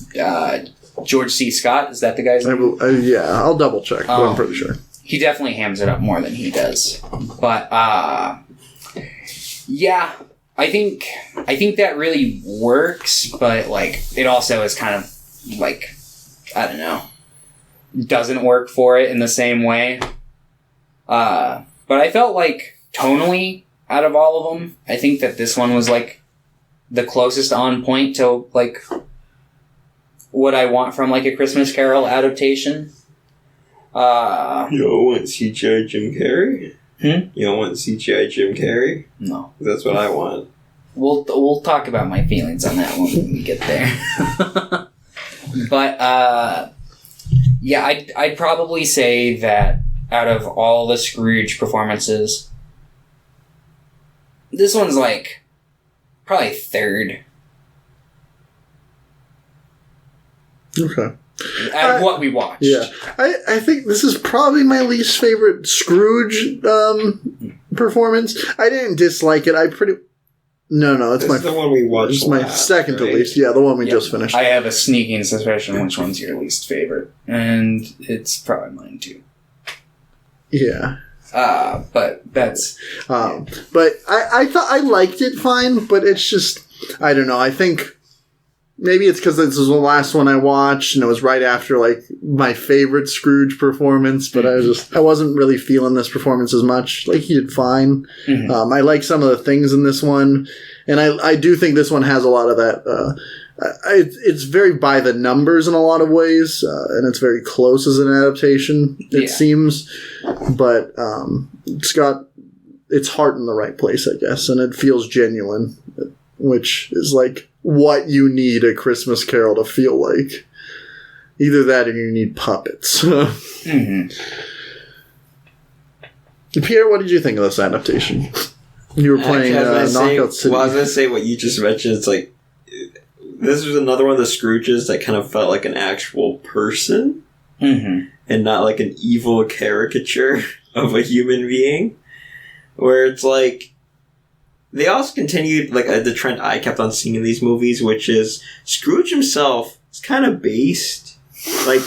George C. Scott. Is that the guy's name? Yeah, I'll double check, but I'm pretty sure. He definitely hams it up more than he does. But, yeah, I think that really works, but, like, it also is kind of, like, I don't know, doesn't work for it in the same way. But I felt like, tonally, out of all of them, I think that this one was, like, the closest on point to, like, what I want from, like, a Christmas Carol adaptation. You don't want CGI Jim Carrey? You don't want CGI Jim Carrey? No. That's what I want. We'll talk about my feelings on that when we get there. But, yeah, I'd probably say that out of all the Scrooge performances, this one's, like, probably third. Okay. Out of what we watched. Yeah. I think this is probably my least favorite Scrooge performance. I didn't dislike it. No, it's the one we watched. It's my second to least. Yeah, the one we just finished. I have a sneaking suspicion which one's your least favorite, and it's probably mine too. Yeah. But that's. But I thought I liked it fine, but it's just, I don't know. I think maybe it's because this was the last one I watched, and it was right after like my favorite Scrooge performance. But I wasn't really feeling this performance as much. Like, he did fine. Mm-hmm. I like some of the things in this one, and I do think this one has a lot of that. It's very by the numbers in a lot of ways, and it's very close as an adaptation. It seems, but it's got its heart in the right place, I guess, and it feels genuine, which is like what you need a Christmas Carol to feel like. Either that or you need puppets. Mm-hmm. Pierre, what did you think of this adaptation? You were playing Knockout City. Well, I was going to say what you just mentioned. It's like, this was another one of the Scrooges that kind of felt like an actual person. Mm-hmm. And not like an evil caricature of a human being. Where it's like, they also continued like the trend I kept on seeing in these movies, which is Scrooge himself is kind of based. Like,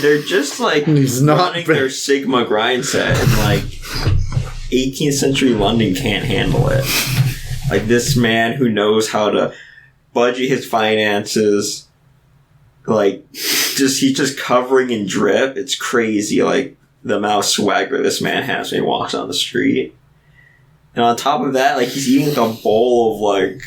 they're just like running their Sigma grind set, and like 18th century London can't handle it. Like, this man who knows how to budget his finances. Like, he's just covering in drip. It's crazy, like, the amount of swagger this man has when he walks on the street. And on top of that, like, he's eating like a bowl of, like,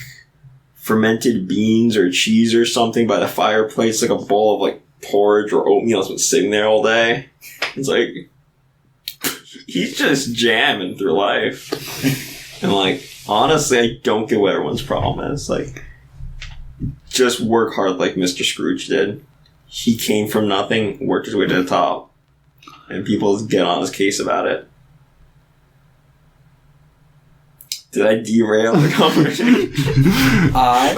fermented beans or cheese or something by the fireplace, like a bowl of, like, porridge or oatmeal that's been sitting there all day. It's like, he's just jamming through life. And, like, honestly, I don't get what everyone's problem is. Like, just work hard like Mr. Scrooge did. He came from nothing, worked his way to the top. And people get on his case about it. Did I derail the conversation? I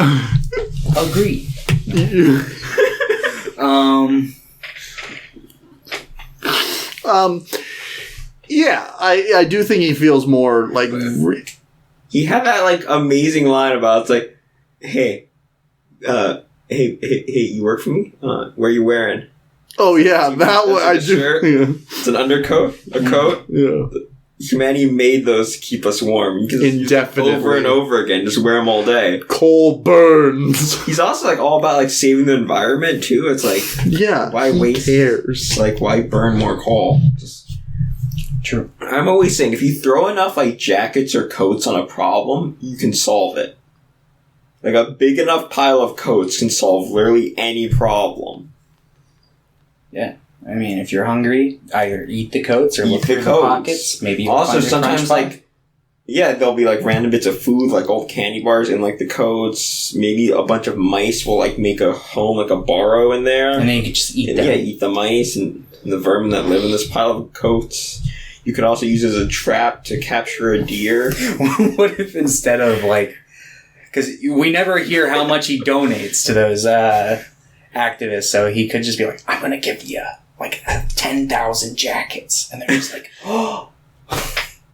agree. Yeah, I do think he feels more like... He had that, like, amazing line about, it's like, hey, you work for me? What are you wearing? Oh, yeah, that one, I do. Yeah. It's an undercoat? A coat? Yeah. Humanity made those to keep us warm. You can use them over and over again. Just wear them all day. Coal burns. He's also, like, all about, like, saving the environment, too. It's like, yeah, why waste? Cares? Like, why burn more coal? True. I'm always saying, if you throw enough, like, jackets or coats on a problem, you can solve it. Like, a big enough pile of coats can solve literally any problem. Yeah. I mean, if you're hungry, either eat the coats or look through the pockets. Maybe you'll also, find a sometimes, crunch like, yeah, there'll be, like, random bits of food, like old candy bars in, like, the coats. Maybe a bunch of mice will, like, make a home, like a burrow in there. And then you can just eat them. Yeah, eat the mice and the vermin that live in this pile of coats. You could also use it as a trap to capture a deer. What if instead of, like... Because we never hear how much he donates to those activists, so he could just be like, I'm going to give you, like, 10,000 jackets. And they're just like, oh,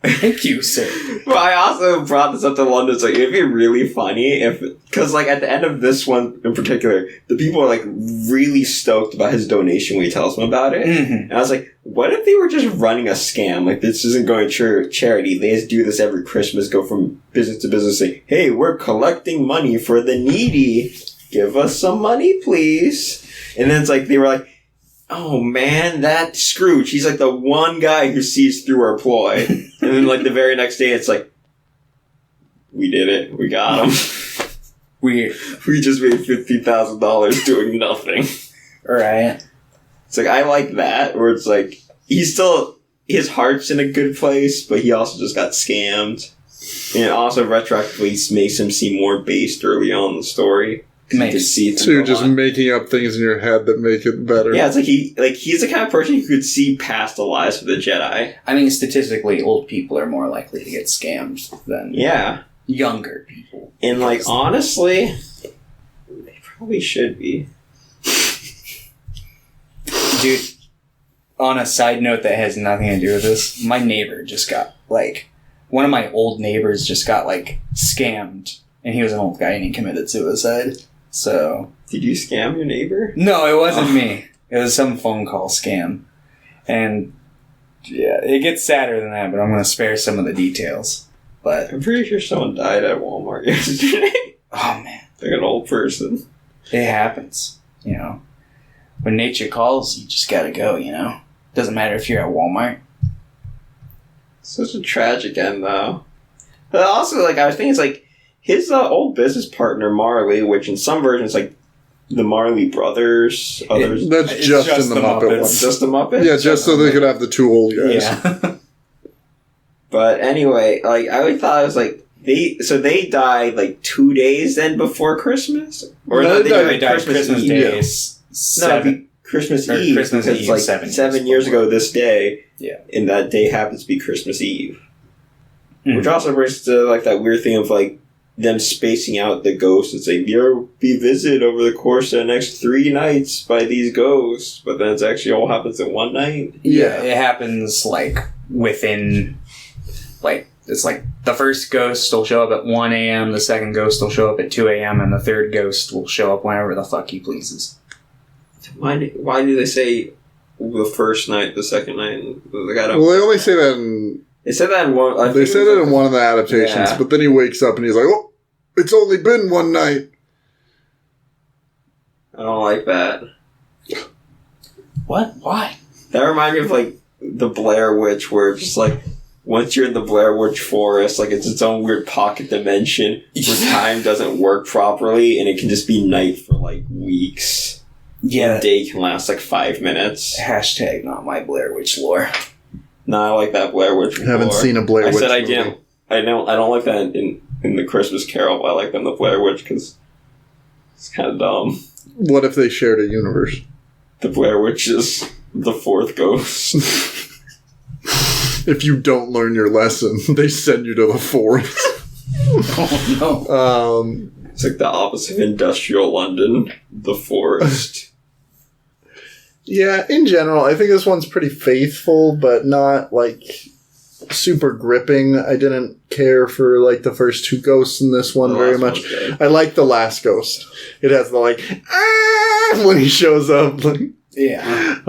thank you, sir. Well, I also brought this up to London, so it'd be really funny if... Because, like, at the end of this one in particular, the people are, like, really stoked about his donation when he tells them about it. Mm-hmm. And I was like, what if they were just running a scam? Like, this isn't going to charity. They just do this every Christmas, go from business to business, say, hey, we're collecting money for the needy. Give us some money, please. And then it's like, they were like, oh man, that Scrooge, he's like the one guy who sees through our ploy. And then, like, the very next day, it's like, we did it. We got him. We just made $50,000 doing nothing. Right. It's like, I like that, where it's like, he's still, his heart's in a good place, but he also just got scammed. And it also retroactively makes him seem more based early on in the story. So you're just making up things in your head that make it better. Yeah, it's like he's the kind of person who could see past the lies of the Jedi. I mean, statistically, old people are more likely to get scammed than younger people. And, like, honestly, they probably should be. Dude, on a side note that has nothing to do with this, my neighbor just got, like, one of my old neighbors just got, like, scammed. And he was an old guy and he committed suicide. So... Did you scam your neighbor? No, it wasn't me. It was some phone call scam. And, yeah, it gets sadder than that, but I'm going to spare some of the details. But I'm pretty sure someone died at Walmart yesterday. Oh, man. Like an old person. It happens, you know. When nature calls, you just gotta go, you know. Doesn't matter if you're at Walmart. Such a tragic end, though. But also, like, I was thinking, it's like, his old business partner, Marley, which in some versions, like, the Marley brothers, others... That's just in the Muppet one. Just the Muppet? Yeah, just so they could have the two old guys. Yeah. But anyway, like, I always thought it was, like, they died, like, 2 days then before Christmas? Or no, they died Christmas Day. No, Christmas Eve. Christmas because, Eve, like, 7 years ago this day. Yeah. And that day happens to be Christmas Eve. Mm. Which also brings to, like, that weird thing of, like, them spacing out the ghosts. It's like, you'll be visited over the course of the next 3 nights by these ghosts. But then it's actually all happens in one night. Yeah, it happens, like, within, like, it's like the first ghost will show up at 1 a.m., the second ghost will show up at 2 a.m., and the third ghost will show up whenever the fuck he pleases. Why do they say the first night, the second night? Well, they only say that in... They said that in one... They said it in one of the adaptations, but then he wakes up and he's like, oh, it's only been one night. I don't like that. What? Why? That reminds me of, like, the Blair Witch, where it's just, like, once you're in the Blair Witch forest, like, it's its own weird pocket dimension where time doesn't work properly, and it can just be night for, like, weeks. Yeah. A day can last, like, 5 minutes. Hashtag not my Blair Witch lore. No, I like that Blair Witch lore. I haven't seen a Blair Witch I said I movie. didn't. I don't like that in the Christmas Carol, but I like them the Blair Witch, because it's kind of dumb. What if they shared a universe? The Blair Witch is the fourth ghost. If you don't learn your lesson, they send you to the forest. Oh, no. It's like the opposite of industrial London, the forest. Yeah, in general, I think this one's pretty faithful, but not, like, super gripping. I didn't care for, like, the first two ghosts in this one very much. I like the last ghost. It has the, like, when he shows up. Like, yeah.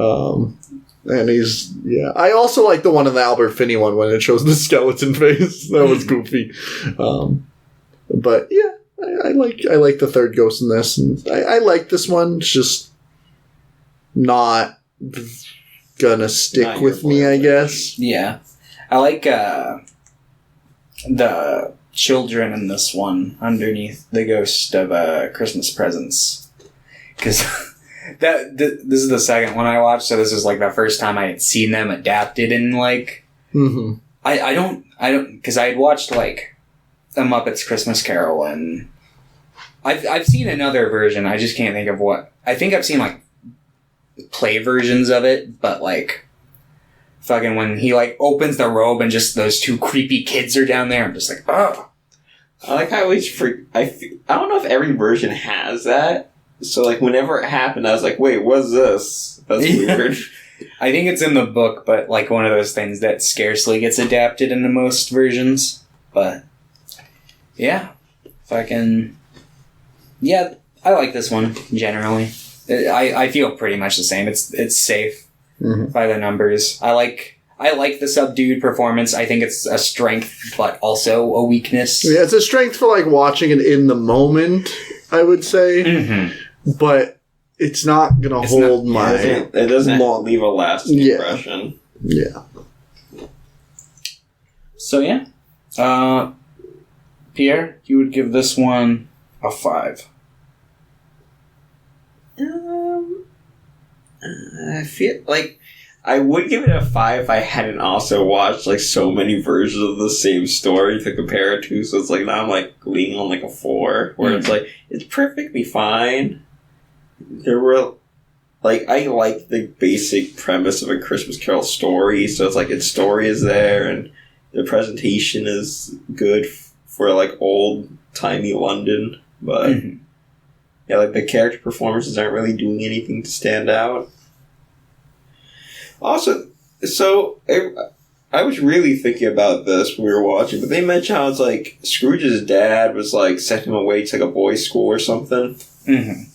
And he's, yeah. I also like the one in the Albert Finney one when it shows the skeleton face. That was goofy. But, yeah, I like the third ghost in this. And I like this one. It's just not gonna stick with me, I guess. Yeah. I like the children in this one underneath the ghost of Christmas Presents. Because this is the second one I watched, so this is like the first time I had seen them adapted in like... Mm-hmm. I don't... Because I had watched like A Muppet's Christmas Carol, and I've seen another version, I just can't think of what... I think I've seen like play versions of it, but like fucking when he like opens the robe and just those two creepy kids are down there, I'm just like, oh. I like how I don't know if every version has that. So like whenever it happened, I was like, wait, what's this? That's weird. I think it's in the book, but like one of those things that scarcely gets adapted into most versions. But yeah, fucking yeah, I like this one generally. I feel pretty much the same. It's safe by the numbers. I like the subdued performance. I think it's a strength, but also a weakness. Yeah, it's a strength for like watching it in the moment, I would say. Mm-hmm. But it's not gonna hold my. It doesn't leave a lasting impression. Yeah. So yeah, Pierre, you would give this one a 5. I feel like I would give it a 5 if I hadn't also watched like so many versions of the same story to compare it to. So it's like now I'm like leaning on like a 4, where it's like it's perfectly fine. There were like I like the basic premise of A Christmas Carol story, so it's like its story is there and the presentation is good for like old timey London, but. Mm-hmm. Yeah, like the character performances aren't really doing anything to stand out. Also, so I was really thinking about this when we were watching, but they mentioned how it's like Scrooge's dad was like sent him away to like a boys' school or something. Mm-hmm.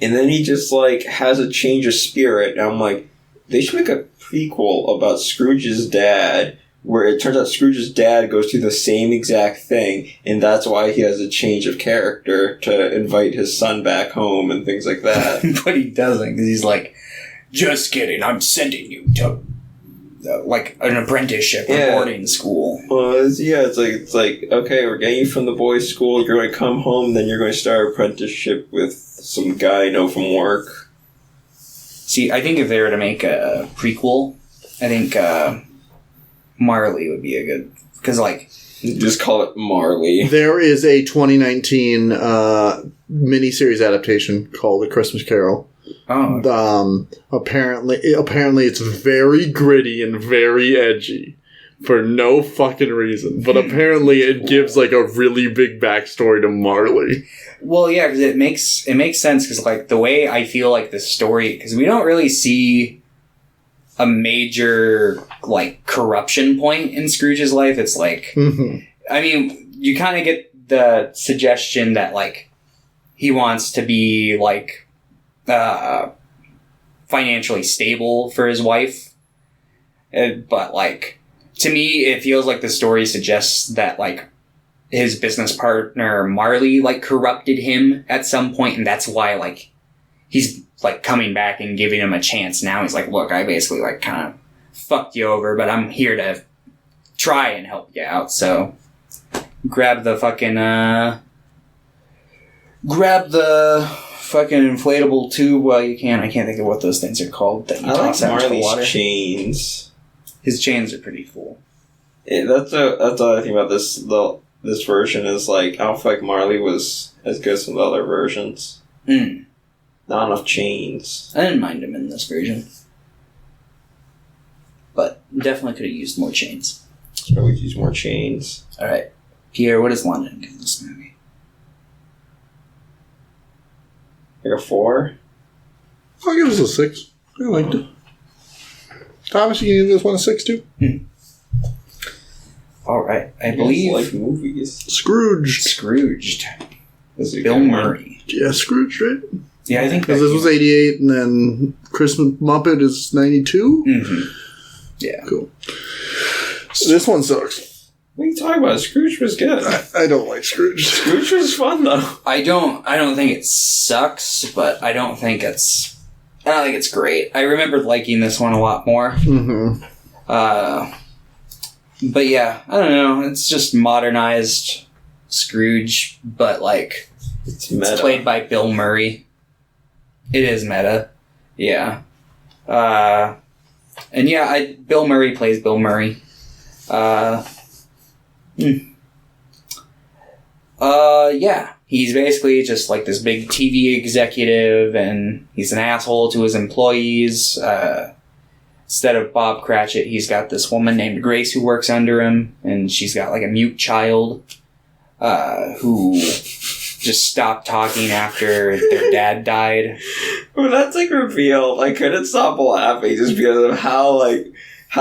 And then he just like has a change of spirit. And I'm like, they should make a prequel about Scrooge's dad, where it turns out Scrooge's dad goes through the same exact thing, and that's why he has a change of character to invite his son back home and things like that. But he doesn't, because he's like, just kidding, I'm sending you to like an apprenticeship or boarding school. Well, it's like, okay, we're getting you from the boys' school, you're going to come home, then you're going to start an apprenticeship with some guy I know from work. See, I think if they were to make a prequel, I think Marley would be a good... Because, like... Just call it Marley. There is a 2019 miniseries adaptation called A Christmas Carol. Oh. Apparently it's very gritty and very edgy. For no fucking reason. But apparently it gives, like, a really big backstory to Marley. Well, yeah, because it makes sense, because, like, the way I feel like the story... Because we don't really see a major, like, corruption point in Scrooge's life. It's like... Mm-hmm. I mean, you kind of get the suggestion that, like, he wants to be, like, financially stable for his wife. But, like, to me, it feels like the story suggests that, like, his business partner, Marley, like, corrupted him at some point, and that's why, like, he's like coming back and giving him a chance now. He's like, look, I basically like kind of fucked you over, but I'm here to try and help you out. So grab the fucking inflatable tube while you can. I can't think of what those things are called that you toss out into the water. Chains. His chains are pretty cool. That's the other thing about this version is like I don't feel like Marley was as good as some of the other versions. Not enough chains. I didn't mind him in this version, but definitely could have used more chains. So we use more chains. All right, Pierre, what does London give this movie? Like a 4? I'll give this a 6. I liked it. Thomas, you give this one a 6 too? All right, I believe like movies. Scrooged. Bill Murray. Yeah, Scrooge, right? Yeah, I think because this was 88, and then Christmas Muppet is 92. Yeah, cool. So this one sucks. What are you talking about? Scrooge was good. I don't like Scrooge. Scrooge was fun though. I don't think it sucks, but I don't think it's great. I remember liking this one a lot more. But yeah, I don't know. It's just modernized Scrooge, but like it's played by Bill Murray. It is meta. Yeah. And yeah, Bill Murray plays Bill Murray. Yeah. He's basically just like this big TV executive, and he's an asshole to his employees. Instead of Bob Cratchit, he's got this woman named Grace who works under him, and she's got like a mute child who just stopped talking after their dad died. Well, that's like reveal. I couldn't stop laughing just because of how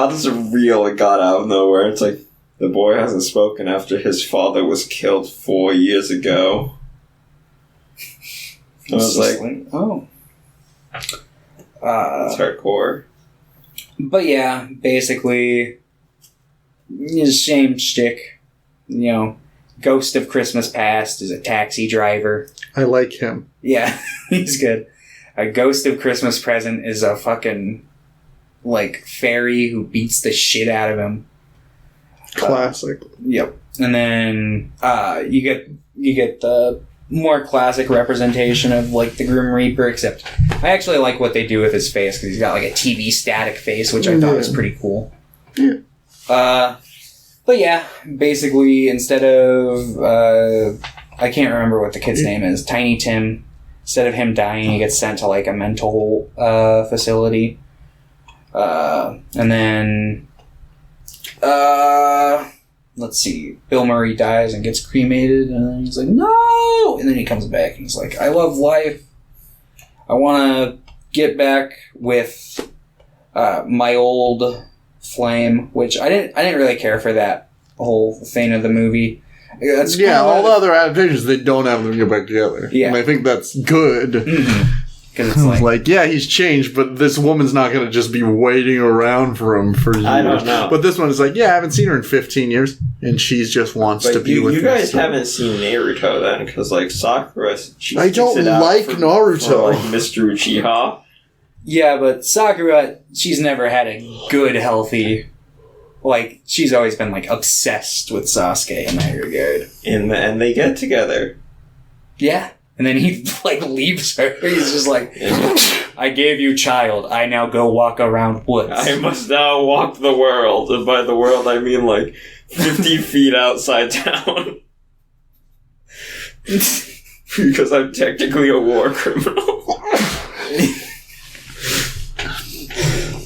this real it got out of nowhere. It's like the boy hasn't spoken after his father was killed 4 years ago. I was like, oh. That's hardcore. But yeah, basically, his same shtick. You know, Ghost of Christmas Past is a taxi driver. I like him. Yeah, he's good. A Ghost of Christmas Present is a fucking, like, fairy who beats the shit out of him. Classic. Yep. And then you get the more classic representation of like the Grim Reaper, except I actually like what they do with his face because he's got like a TV static face, which I thought was pretty cool. Yeah. But yeah, basically instead of I can't remember what the kid's name is, Tiny Tim. Instead of him dying, he gets sent to like a mental facility, and then let's see, Bill Murray dies and gets cremated, and then he's like, no! And then he comes back and he's like, I love life. I want to get back with my old flame, which I didn't really care for that whole thing of the movie. That's all the other adaptations, they don't have them get back together. Yeah. And I think that's good. Because it's like, yeah, he's changed, but this woman's not going to just be waiting around for him for years. I don't know. But this one is like, yeah, I haven't seen her in 15 years, and she just wants to be with him. You guys haven't seen Naruto then, because like Sakura, I don't like Naruto. For, like Mr. Uchiha. Yeah, but Sakura, she's never had a good, healthy. Like, she's always been like obsessed with Sasuke in that regard. And they get together. Yeah. And then he, like, leaves her. He's just like, I gave you child. I now go walk around woods. I must now walk the world. And by the world, I mean, like, 50 feet outside town. Because I'm technically a war criminal.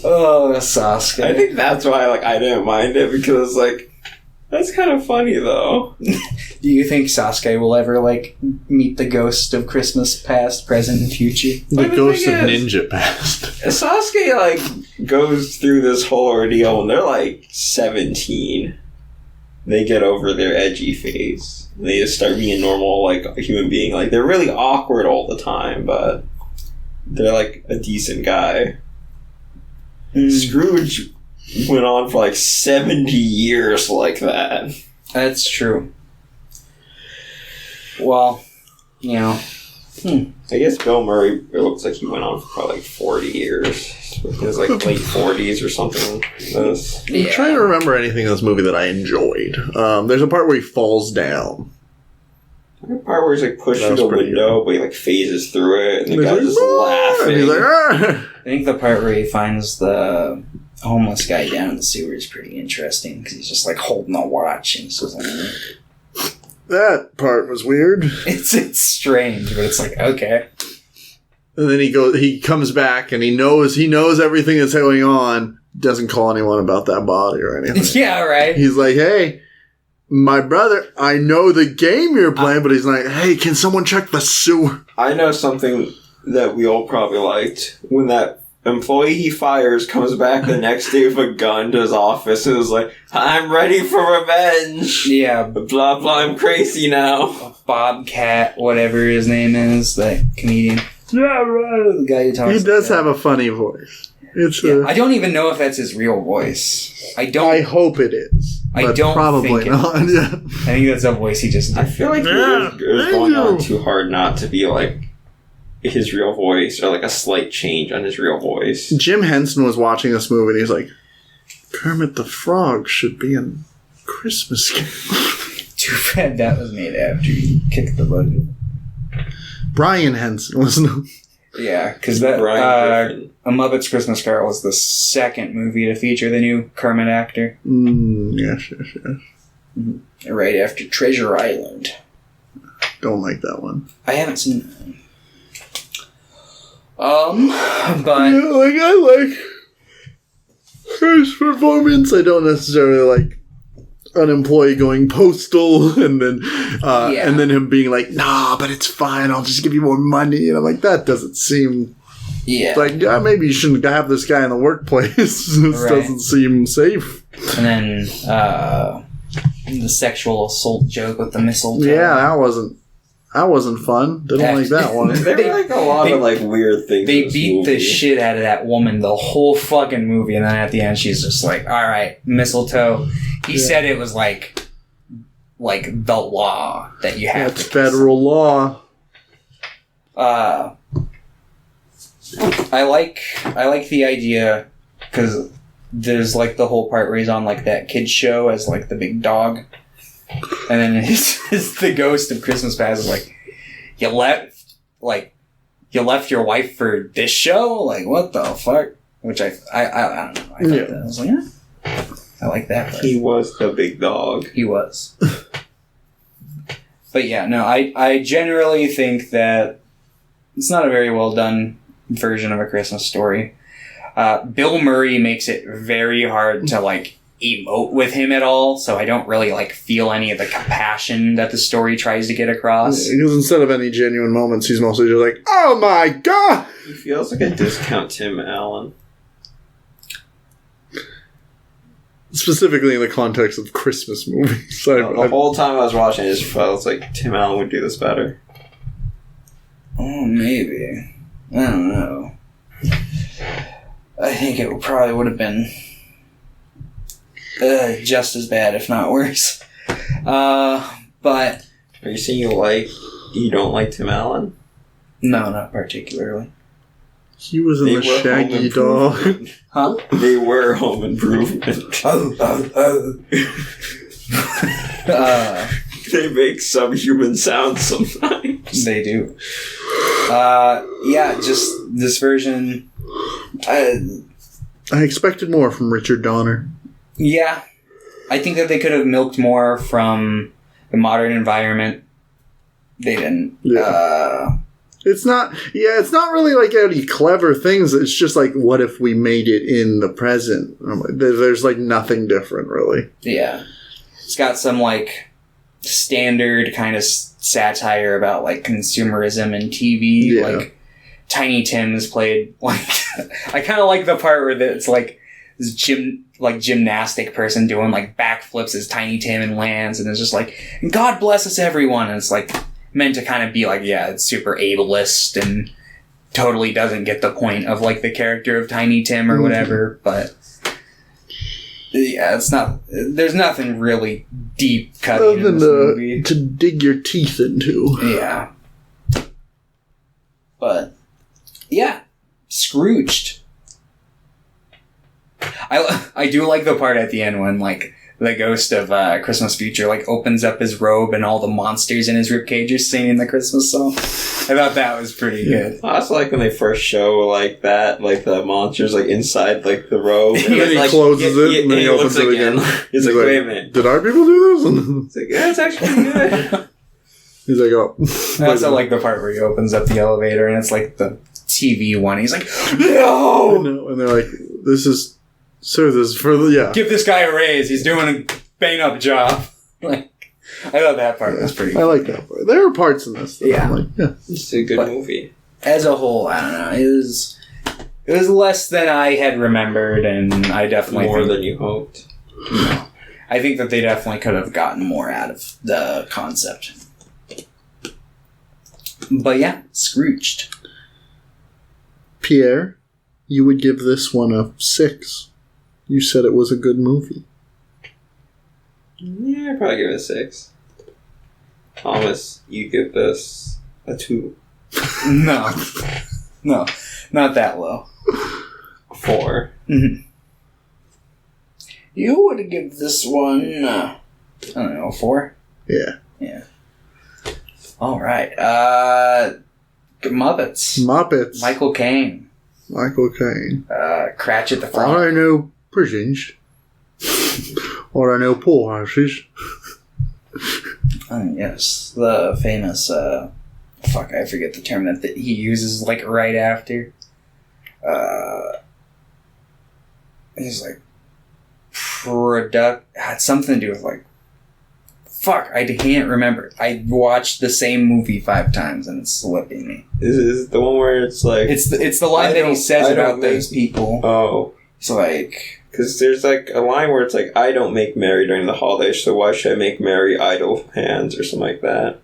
Oh, Sasuke. I think that's why, like, I didn't mind it. Because, like, that's kind of funny, though. Do you think Sasuke will ever, like, meet the ghost of Christmas past, present, and future? The ghost of ninja past. Sasuke, like, goes through this whole ordeal when they're, like, 17. They get over their edgy phase. They just start being normal, like, a human being. Like, they're really awkward all the time, but they're, like, a decent guy. Scrooge went on for, like, 70 years like that. That's true. Well, you know, I guess Bill Murray, it looks like he went on for probably like 40 years. It was like late 40s or something. I'm trying to remember anything in this movie that I enjoyed. There's a part where he falls down. The part where he's like pushed through the window, but he like phases through it, and the guy's just laughing. And he's like, "Ah!" I think the part where he finds the homeless guy down in the sewer is pretty interesting because he's just like holding a watch and he's just like, that part was weird. It's strange, but it's like, okay. And then he comes back and he knows everything that's going on. Doesn't call anyone about that body or anything. Yeah, right. He's like, hey, my brother, I know the game you're playing, but he's like, hey, can someone check the sewer? I know something that we all probably liked. When that employee he fires comes back the next day with a gun to his office and is like, I'm ready for revenge. Yeah. Blah, blah, I'm crazy now. Bobcat, whatever his name is, that comedian. Yeah, right. The guy who talks. He does have a funny voice. I don't even know if that's his real voice. I hope it is. I don't probably think not. Yeah. I think that's a voice he just did. I feel like it was going on too hard not to be like his real voice or like a slight change on his real voice. Jim Henson was watching this movie and he's like, Kermit the Frog should be in Christmas Carol. Too bad that was made after he kicked the budget. Brian Henson, wasn't it? Yeah, because that A Muppet's Christmas Carol was the second movie to feature the new Kermit actor. Yes. Mm-hmm. Right after Treasure Island. Don't like that one. I haven't seen that. But yeah, I like his performance. I don't necessarily like an employee going postal and then him being like, nah, but it's fine, I'll just give you more money. And I'm like, that doesn't seem like, maybe you shouldn't have this guy in the workplace. This doesn't seem safe. And then the sexual assault joke with the mistletoe. Yeah, that wasn't fun. Didn't like that one. There were like a lot of like weird things. They beat the shit out of that woman the whole fucking movie, and then at the end she's just like, all right, mistletoe. He said it was like the law that you have. That's federal law. I like the idea because there's like the whole part where he's on like that kid's show as like the big dog. And then the ghost of Christmas Past is like, you left your wife for this show? Like, what the fuck? Which I don't know. I thought that. I was like, yeah, I like that part. He was the big dog. He was. But yeah, no, I generally think that it's not a very well done version of A Christmas Story. Bill Murray makes it very hard to like emote with him at all, so I don't really like feel any of the compassion that the story tries to get across. Yeah, because instead of any genuine moments, he's mostly just like, oh my god! He feels like a discount Tim Allen. Specifically in the context of Christmas movies. The whole time I was watching it, I just felt like Tim Allen would do this better. Oh, maybe. I don't know. I think it probably would have been just as bad, if not worse. But are you saying you don't like Tim Allen? No, not particularly. He was in the Shaggy Dog. Huh? They were Home Improvement. They make some human sounds sometimes. They do. Yeah, just this version. I expected more from Richard Donner. Yeah. I think that they could have milked more from the modern environment. They didn't. Yeah. It's not really like any clever things. It's just like, what if we made it in the present? There's like nothing different, really. Yeah. It's got some like standard kind of satire about like consumerism and TV. Yeah. Like Tiny Tim is played like I kind of like the part where it's like this gymnastic person doing like backflips as Tiny Tim and lands, and it's just like, God bless us everyone, and it's like meant to kind of be like, yeah, it's super ableist and totally doesn't get the point of like the character of Tiny Tim or whatever, but yeah, it's not, there's nothing really deep cutting in this movie to dig your teeth into. Yeah. But yeah, Scrooged. I do like the part at the end when like the ghost of Christmas Future like opens up his robe and all the monsters in his ribcage are singing the Christmas song. I thought that was pretty good. I also like when they first show like that, like the monsters like inside like the robe. And then he closes it and then he opens it again. He's like, wait a minute. Did our people do this? It's like, yeah, it's actually pretty good. He's like, oh. I also like the part where he opens up the elevator and it's like the TV one. He's like, no! And they're like, this is... Sir, this is for the... Yeah. Give this guy a raise. He's doing a bang-up job. Like, I thought that part was pretty good. I like that part. There are parts in this that I'm like, yeah. It's a good movie. As a whole, I don't know. It was less than I had remembered, and I definitely more than you hoped. I think that they definitely could have gotten more out of the concept. But yeah, Scrooged. Pierre, you would give this one a 6. You said it was a good movie. Yeah, I'd probably give it a 6. Thomas, you give this a 2. No, not that low. 4. Mm-hmm. You would give this one, I don't know, 4? Yeah. All right. Muppets. Michael Caine. Cratchit the Frog. I know prisons. Or I know poorhouses. Yes, the famous, I forget the term that he uses, like, right after. He's like, had something to do with, like, I can't remember. I watched the same movie 5 times and it's slipping me. Is it the one where it's like... It's the line that he says about those people. Oh. It's like... Because there's like a line where it's like, I don't make merry during the holidays, so why should I make merry idle hands or something like that?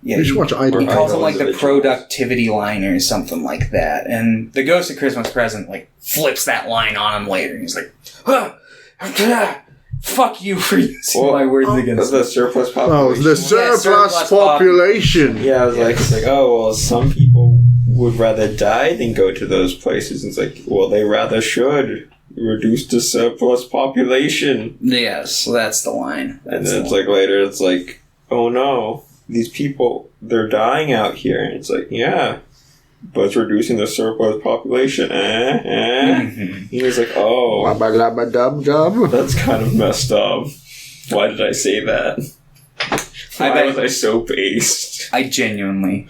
Yeah, you should watch Idle. He calls him like the productivity line or something like that. And the Ghost of Christmas Present like flips that line on him later. He's like, fuck you for using my words against the surplus population. Oh, the surplus population. Yeah, I was like, it's like, oh, well, some people would rather die than go to those places. It's like, well, they rather should reduce the surplus population. Yes, that's the line. And then it's like later, it's like, oh no, these people, they're dying out here. And it's like, yeah, but it's reducing the surplus population. Mm-hmm. He was like, oh, that's kind of messed up. Why did I say that? Why was I so based? I genuinely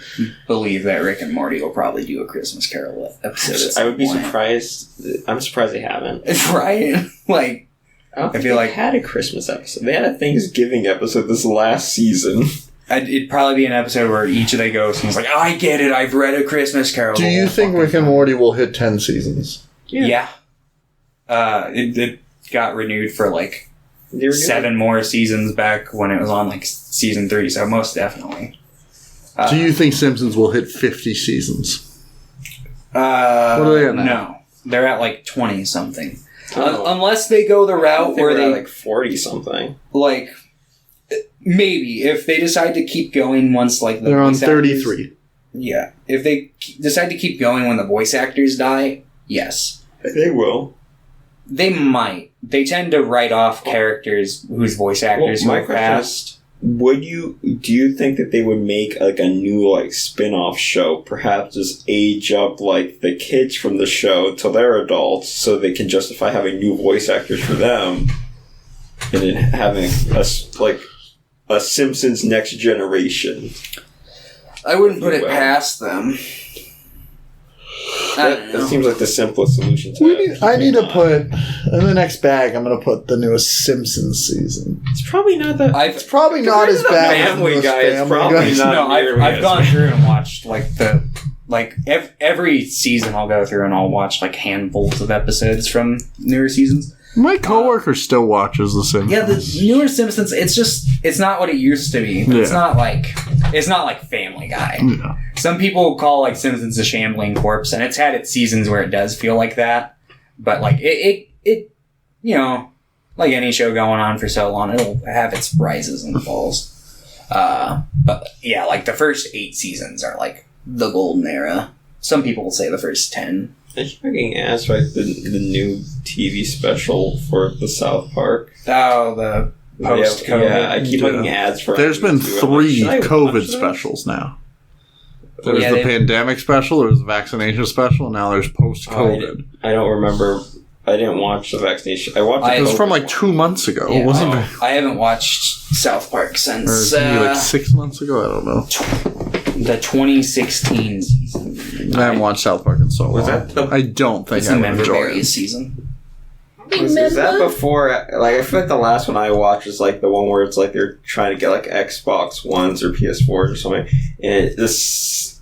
believe that Rick and Morty will probably do a Christmas Carol episode. I would be surprised. I'm surprised they haven't. Right? Like, I feel like they had a Christmas episode. They had a Thanksgiving episode this last season. It'd probably be an episode where each of they goes and he's like, I get it, I've read A Christmas Carol. Do you think Rick and Morty will hit 10 seasons? Yeah. It got renewed for like 7 more seasons back when it was on like season 3, so most definitely. Do you think Simpsons will hit 50 seasons? What are they at now? No. They're at like 20 something. Unless they go the route where they like 40 something. Like, maybe if they decide to keep going once like they're on 33. Yeah, if they decide to keep going when the voice actors die, yes, they will. They might. They tend to write off characters whose voice actors who have passed. Do you think that they would make like a new like spin-off show, perhaps just age up like the kids from the show till they're adults so they can justify having new voice actors for them and then having a Simpsons Next Generation? I wouldn't put it past them. That seems like the simplest solution to I need to put in the next bag. I'm going to put the newest Simpsons season. It's probably not that. It's probably not as bad as Family Guy. It's probably not. No, I've gone through and watched every season. I'll go through and I'll watch like handfuls of episodes from newer seasons. My coworker still watches The Simpsons. Yeah, the newer Simpsons. It's not what it used to be. Yeah. It's not like Family Guy. Yeah. Some people call like Simpsons a shambling corpse, and it's had its seasons where it does feel like that. But like it you know, like any show going on for so long, it'll have its rises and falls. But yeah, like the first 8 seasons are like the golden era. Some people will say the first 10. I keep getting asked by the new TV special for the South Park. Oh, the post-COVID. Yeah, I keep getting ads for. There's been 3 COVID specials now. There was the pandemic special, there was the vaccination special, and now there's post-COVID. I don't remember. I didn't watch the vaccination. I watched it. It was from like 2 months ago. Yeah, it wasn't I haven't watched South Park since... maybe like 6 months ago? I don't know. The 2016 season. I haven't watched South Park in so long. I don't think I would enjoy it. Season. Was that before? Like, I feel like the last one I watched is like the one where it's like they're trying to get like Xbox Ones or PS4s or something, and it's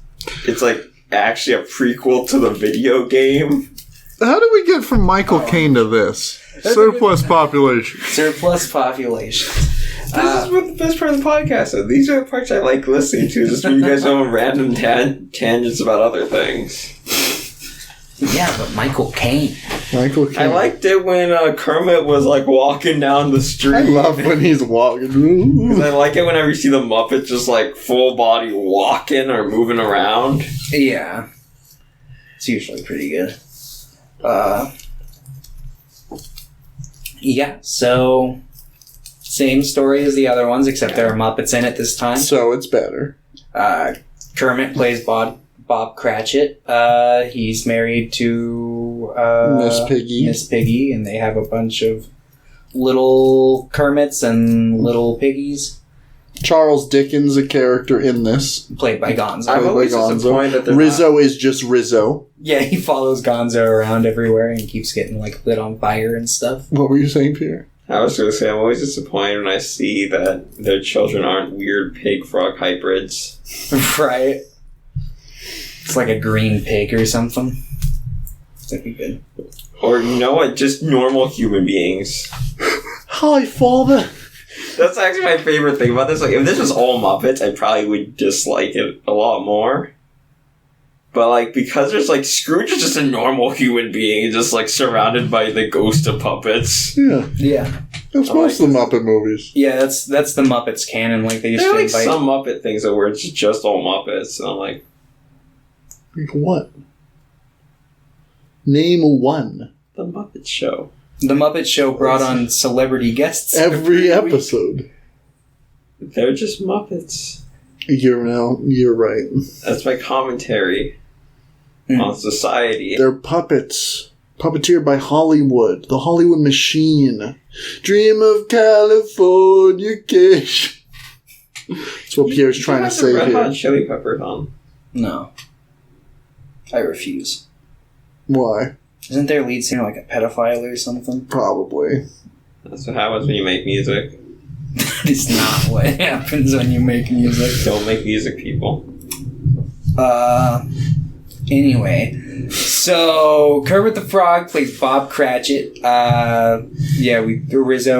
like actually a prequel to the video game. How did we get from Michael Caine to this? Surplus population. Surplus population. This is what the best part of the podcast is. These are the parts I like listening to, just when you guys know random tangents about other things. Yeah, but Michael Caine. I liked it when Kermit was like walking down the street. I love when he's walking. Because I like it whenever you see the Muppet just like full body walking or moving around. Yeah. It's usually pretty good. Yeah, so same story as the other ones, except there are Muppets in it this time. So it's better. Kermit plays Bob Cratchit. He's married to Miss Piggy, and they have a bunch of little Kermits and little Piggies. Charles Dickens, a character in this. Played by Gonzo. I'm always disappointed that Rizzo is just Rizzo. Yeah, he follows Gonzo around everywhere and keeps getting like lit on fire and stuff. What were you saying, Peter? I was going to say, I'm always disappointed when I see that their children aren't weird pig-frog hybrids. Right. It's like a green pig or something. That'd be good. Or, you know what? Just normal human beings. Hi, father. That's actually my favorite thing about this. Like, if this was all Muppets, I probably would dislike it a lot more. But, like, because there's, like, Scrooge is just a normal human being, just, like, surrounded by the ghost of puppets. Yeah. Yeah. That's most of the Muppet movies. Yeah, that's the Muppets canon. Like, they used there to are, invite... some Muppet things that where it's just all Muppets. And I'm like... What? Name one. The Muppet Show. The Muppet Show brought on celebrity guests every episode. They're just Muppets. You're right. That's my commentary on society. They're puppets. Puppeteered by Hollywood. The Hollywood machine. Dream of Californication. That's what Pierre's trying to say Red here. Hot Chili Peppers on. No. I refuse. Why? Isn't their lead singer like a pedophile or something? Probably. That's what happens when you make music. That is not what happens when you make music. Don't make music, people. Anyway. So, Kermit the Frog plays Bob Cratchit. Rizzo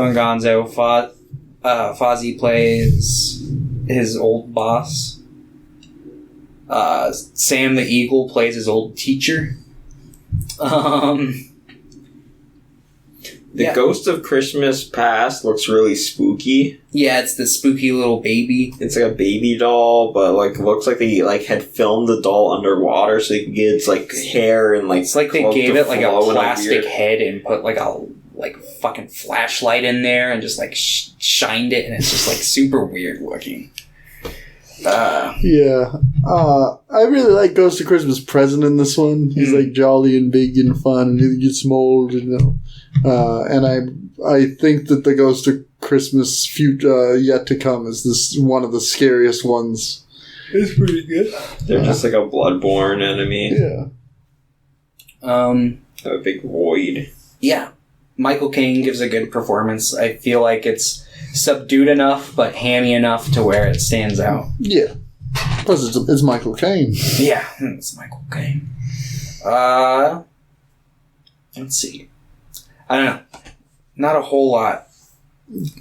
and Gonzo. Fozzie plays his old boss. Sam the Eagle plays his old teacher. The Ghost of Christmas Past looks really spooky. Yeah, it's the spooky little baby. It's like a baby doll, but like looks like they like had filmed the doll underwater so you can get its like hair and like. It's like they gave it like a plastic head and put like a fucking flashlight in there and just like shined it, and it's just like super weird looking. I really like Ghost of Christmas Present in this one. He's like jolly and big and fun, and he gets mold, you know. And I think that the Ghost of Christmas yet to come is this one of the scariest ones. It's pretty good. They're just like a bloodborne enemy. Yeah. A big void. Yeah. Michael Caine gives a good performance. I feel like it's subdued enough, but hammy enough to where it stands out. Yeah. Plus, it's Michael Caine. Yeah, it's Michael Caine. Let's see. I don't know. Not a whole lot.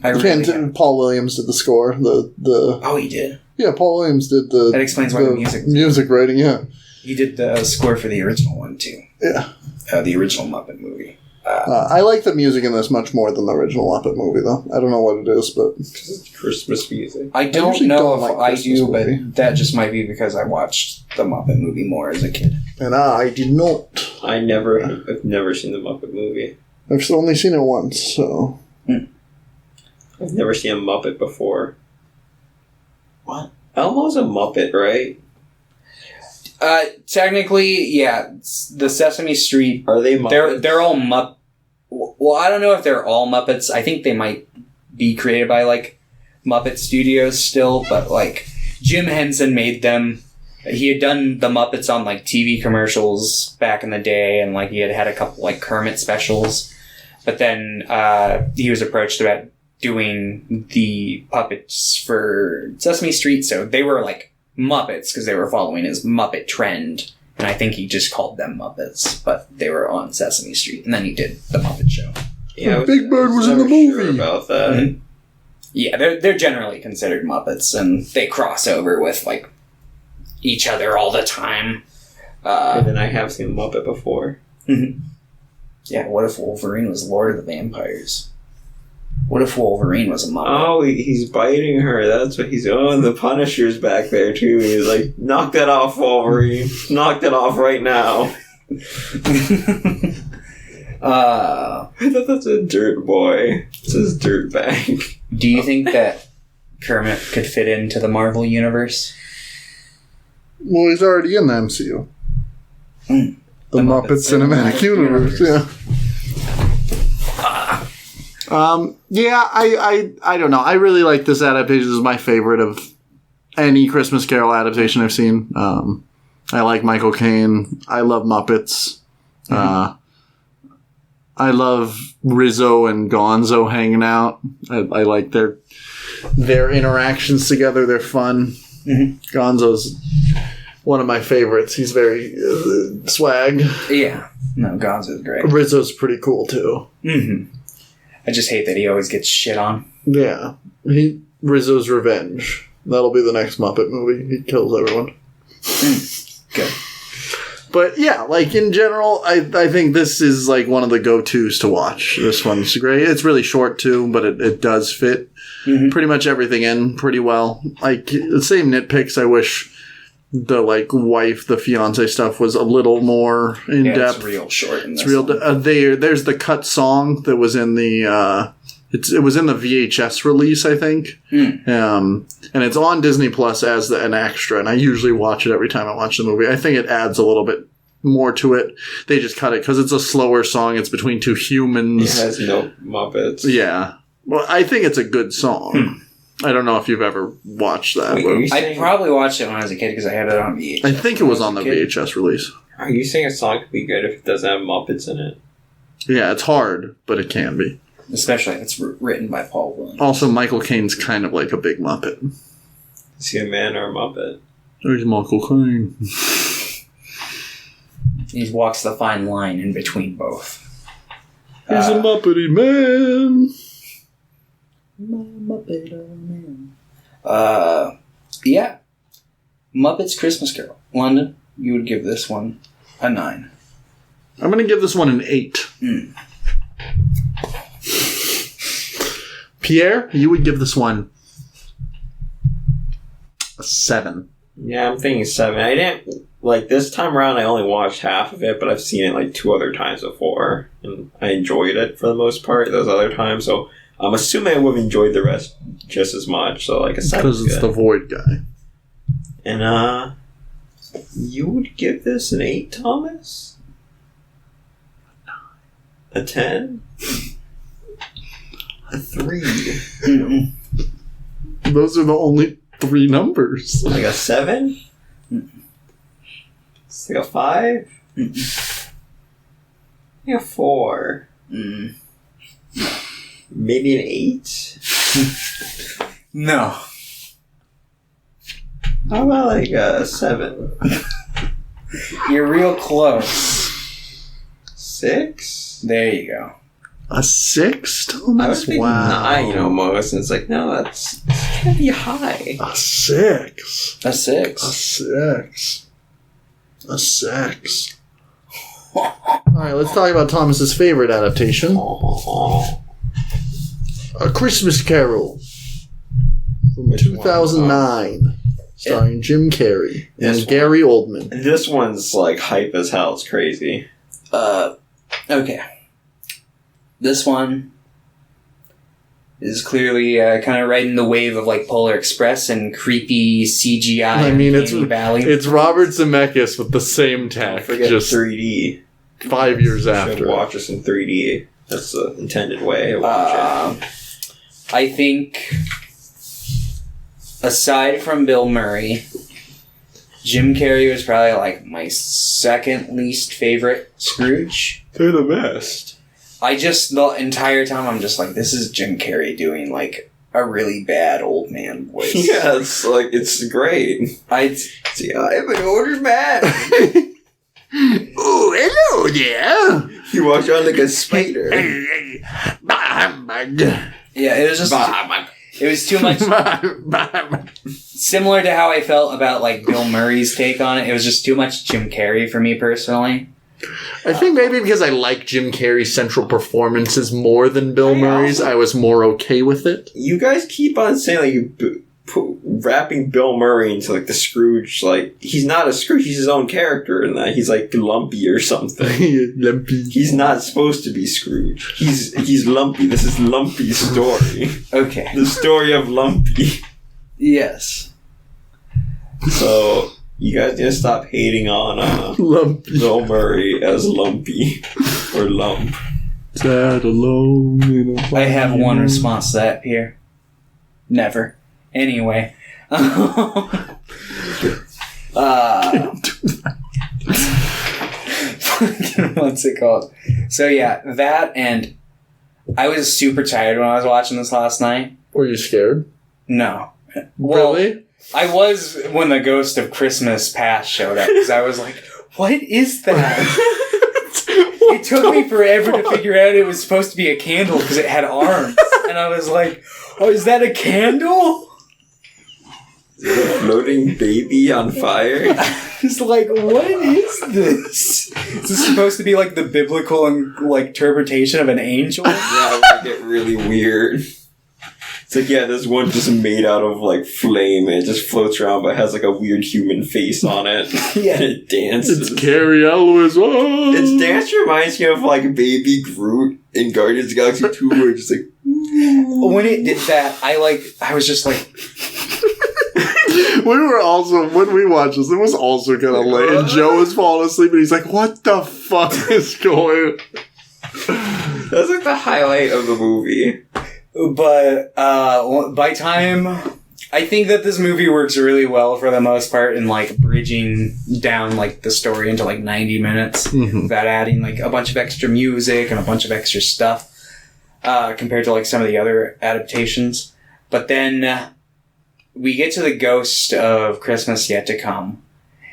Paul Williams did the score. Oh, he did? Yeah, Paul Williams did the... That explains why the music writing, yeah. He did the score for the original one, too. Yeah. The original Muppet movie. I like the music in this much more than the original Muppet movie, though. I don't know what it is, but it's Christmas music. I don't usually know don't if like I do, movie. but that just might be because I watched the Muppet movie more as a kid. And I did not. I've never seen the Muppet movie. I've only seen it once, so... I've never seen a Muppet before. What? Elmo's a Muppet, right? Technically, yeah. The Sesame Street... Are they Muppets? They're all Muppets. Well, I don't know if they're all Muppets. I think they might be created by, like, Muppet Studios still, but, like, Jim Henson made them. He had done the Muppets on, like, TV commercials back in the day, and, like, he had a couple, like, Kermit specials. But then he was approached about doing the puppets for Sesame Street, so they were, like, Muppets, because they were following his Muppet trend. And I think he just called them Muppets, but they were on Sesame Street. And then he did the Muppet Show. Yeah, Big Bird was in the never movie. Sure about that. Mm-hmm. Yeah, they're generally considered Muppets, and they cross over with, like, each other all the time. And then I have seen Muppet before. Mm-hmm. Yeah, what if Wolverine was Lord of the Vampires? What if Wolverine was a Muppet? Oh, he's biting her. That's what he's... Oh, and the Punisher's back there, too. He's like, knock that off, Wolverine. Knock that off right now. I thought that's a dirt boy. It's his dirt bag. Do you think that Kermit could fit into the Marvel Universe? Well, he's already in the MCU. Mm. The Muppet Cinematic Universe, yeah. Yeah, I don't know. I really like this adaptation. This is my favorite of any Christmas Carol adaptation I've seen. I like Michael Caine. I love Muppets. Mm-hmm. I love Rizzo and Gonzo hanging out. I like their interactions together. They're fun. Mm-hmm. Gonzo's one of my favorites. He's very swag. Yeah. No, Gonzo's great. Rizzo's pretty cool, too. Mm-hmm. I just hate that he always gets shit on. Yeah. Rizzo's Revenge. That'll be the next Muppet movie. He kills everyone. Good. But yeah, like in general, I think this is like one of the go-tos to watch. This one's great. It's really short too, but it does fit pretty much everything in pretty well. Like the same nitpicks. I wish the like wife, the fiance stuff was a little more in depth. It's real short. It's real. There's the cut song that was in the. It was in the VHS release, I think. And it's on Disney Plus as an extra, and I usually watch it every time I watch the movie. I think it adds a little bit more to it. They just cut it because it's a slower song. It's between two humans. It has no Muppets. Yeah. Well, I think it's a good song. I don't know if you've ever watched that. Wait, I probably watched it when I was a kid because I had it on VHS. I think it was on the VHS release. Are you saying a song could be good if it doesn't have Muppets in it? Yeah, it's hard, but it can be. Especially if it's written by Paul Williams. Also, Michael Caine's kind of like a big Muppet. Is he a man or a Muppet? There's Michael Caine. He walks the fine line in between both. He's a Muppety man. Muppet man. Yeah. Muppets Christmas Carol. London, you would give this one a 9. I'm going to give this one an 8. Pierre, you would give this one a 7. Yeah, I'm thinking 7. I didn't... Like, this time around, I only watched half of it, but I've seen it, like, 2 other times before. And I enjoyed it for the most part those other times, so I'm assuming I would have enjoyed the rest just as much. So, like, a 7 because it's good. the Void guy. And, you would give this an 8, Thomas? A 10? A 3? Those are the only 3 numbers. Like a 7? It's like a 5? Like a 4? Maybe an 8? No. How about like a 7? You're real close. 6? There you go. A 6, I was Thomas? thinking Wow. 9 almost, and it's like, no, it's gonna be high. A 6. A 6. A 6. A 6. Alright, let's talk about Thomas's favorite adaptation. A Christmas Carol from 2009. Starring Jim Carrey and Gary Oldman. This one's like hype as hell. It's crazy. Okay. This one is clearly kind of riding the wave of like Polar Express and creepy CGI. I mean, it's Valley. It's Robert Zemeckis with the same tech, Forget just 3D. 5 years after. Should watch this in 3D. That's the intended way of watching. I think, aside from Bill Murray, Jim Carrey was probably like my second least favorite Scrooge. They're the best. I just, the entire time, I'm just like, this is Jim Carrey doing like a really bad old man voice. Yeah, it's great. See, I'm an older man. Oh, hello there. You walk on like a spider. Yeah, it was just... It was too much... Similar to how I felt about, like, Bill Murray's take on it. It was just too much Jim Carrey for me, personally. I think maybe because I like Jim Carrey's central performances more than Bill Murray's, I was more okay with it. You guys keep on saying, like, wrapping Bill Murray into, like, the Scrooge. Like, he's not a Scrooge. He's his own character in that. He's, like, lumpy or something. Lumpy. He's not supposed to be Scrooge. He's lumpy. This is Lumpy's story. Okay. The story of Lumpy. Yes. So, you guys need to stop hating on Lumpy. Bill Murray as Lumpy. Or Lump. Sad alone in a I have one response to that, Pierre. Never. Anyway. What's it called? So yeah, that, and I was super tired when I was watching this last night. Were you scared? No. Well, really? I was when the Ghost of Christmas Past showed up, because I was like, what is that? It took me forever to figure out it was supposed to be a candle because it had arms. And I was like, oh, is that a candle? A floating baby on fire? It's like, what is this? Is this supposed to be like the biblical like interpretation of an angel? Yeah, it would get really weird. It's like, yeah, there's one just made out of like flame and it just floats around but has like a weird human face on it. Yeah. And it dances. It's Carrie Elwes. Oh. Its dance reminds me of like Baby Groot in Guardians of the Galaxy 2 where it's just like... When it did that, I was just like... When we watched this, it was also kind of late, and Joe was falling asleep, and he's like, what the fuck is going on? That's like the highlight of the movie. But by time... I think that this movie works really well for the most part in like bridging down like the story into like 90 minutes without adding like a bunch of extra music and a bunch of extra stuff compared to like some of the other adaptations. But then we get to the Ghost of Christmas Yet to Come,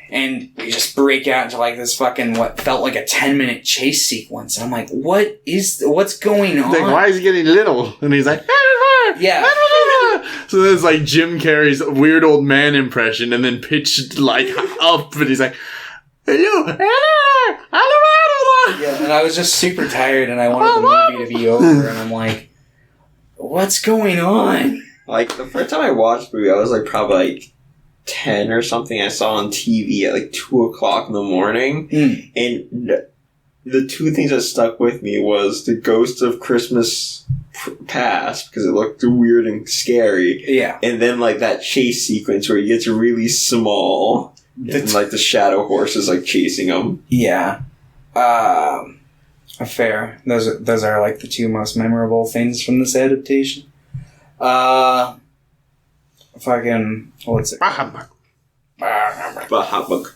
and we just break out into like this fucking what felt like a 10-minute chase sequence. And I'm like, what's going on? Like, why is he getting little? And he's like, yeah. So there's like Jim Carrey's weird old man impression, and then pitched like up, and he's like, hello. Yeah, and I was just super tired, and I wanted the movie to be over, and I'm like, what's going on? Like, the first time I watched the movie, I was like probably like 10 or something. I saw on TV at like 2 o'clock in the morning. And the two things that stuck with me was the Ghost of Christmas Past, because it looked weird and scary. Yeah. And then like that chase sequence where he gets really small. And like the shadow horse is like chasing him. Yeah. Fair. Those are like the two most memorable things from this adaptation. Fucking, what's it? And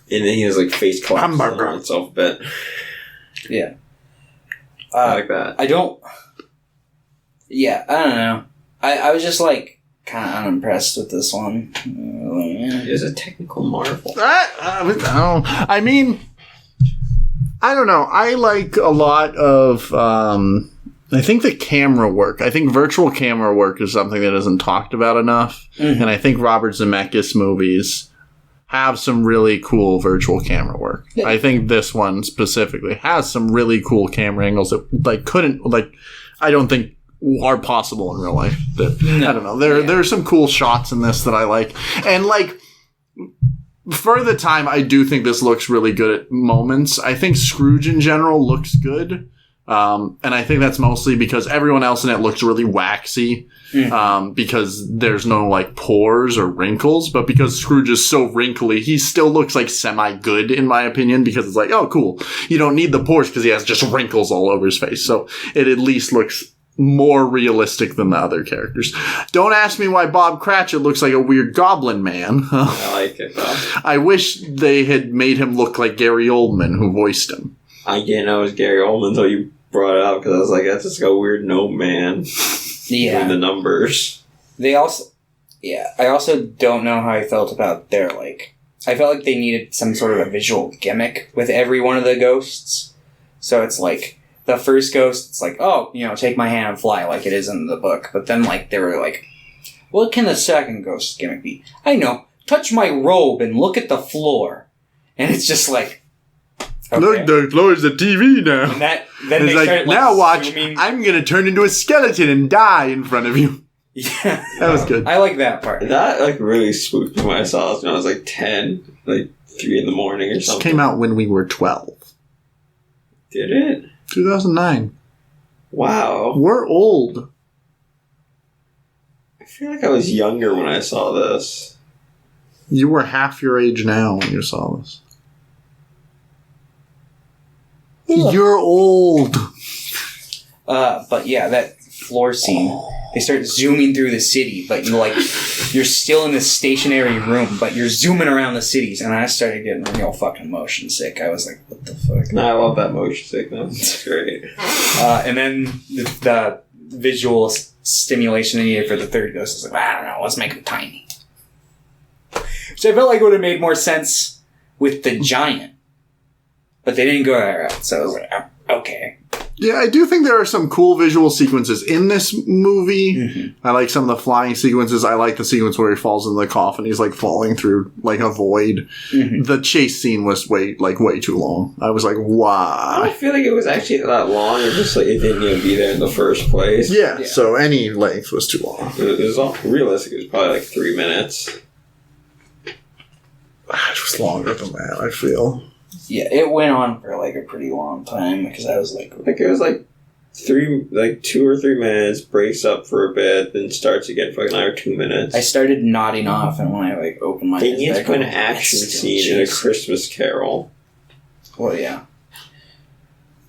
then he has like face collapses on itself a bit. Yeah. I like that. I don't know. I was just like kind of unimpressed with this one. It's a technical marvel. I mean, I don't know. I like a lot of, I think the camera work. I think virtual camera work is something that isn't talked about enough. And I think Robert Zemeckis movies have some really cool virtual camera work. Yeah. I think this one specifically has some really cool camera angles that I don't think are possible in real life. I don't know. There are some cool shots in this that I like. And like for the time, I do think this looks really good at moments. I think Scrooge in general looks good. And I think that's mostly because everyone else in it looks really waxy. Because there's no like pores or wrinkles, but because Scrooge is so wrinkly, he still looks like semi-good in my opinion, because it's like, oh cool, you don't need the pores because he has just wrinkles all over his face, so it at least looks more realistic than the other characters. Don't ask me why Bob Cratchit looks like a weird goblin man. I like it though. I wish they had made him look like Gary Oldman, who voiced him. I didn't know it was Gary Oldman until you brought it up, because I was like, that's just like a weird gnome man. Yeah. The numbers. I also don't know how I felt about their, like... I felt like they needed some sort of a visual gimmick with every one of the ghosts. So it's like, the first ghost, it's like, oh, take my hand and fly, like it is in the book. But then, like, they were like, what can the second ghost gimmick be? I know, touch my robe and look at the floor. And it's just like... Okay. Look, the floor's the TV now. And then it's they started, now watch, zooming. I'm going to turn into a skeleton and die in front of you. Yeah. That was good. I like that part. That, like, really spooked me when I saw this when I was, like, 10, like, 3 in the morning or something. This came out when we were 12. Did it? 2009. Wow. We're old. I feel like I was younger when I saw this. You were half your age now when you saw this. You're old. But yeah, that floor scene, they start zooming through the city, but you're still in this stationary room, but you're zooming around the cities, and I started getting real fucking motion sick. I was like, what the fuck? No, I love that motion sickness. It's great. And then the visual stimulation they needed for the third ghost was like, I don't know, let's make him tiny. Which I felt like would have made more sense with the giant. But they didn't go that route, so I was like, okay. Yeah, I do think there are some cool visual sequences in this movie. Mm-hmm. I like some of the flying sequences. I like the sequence where he falls in the coffin. He's like falling through like a void. Mm-hmm. The chase scene was way too long. I was like, why? I don't feel like it was actually that long. It just like it didn't even be there in the first place. Yeah. So any length was too long. It was all realistic. It was probably like 3 minutes. It was longer than that, I feel. Yeah, it went on for like a pretty long time because I was like it was like 2 or 3 minutes, breaks up for a bit, then starts again for like another 2 minutes. I started nodding off, and when I like opened my eyes, they need to put an action scene in A Christmas Carol. Well, yeah,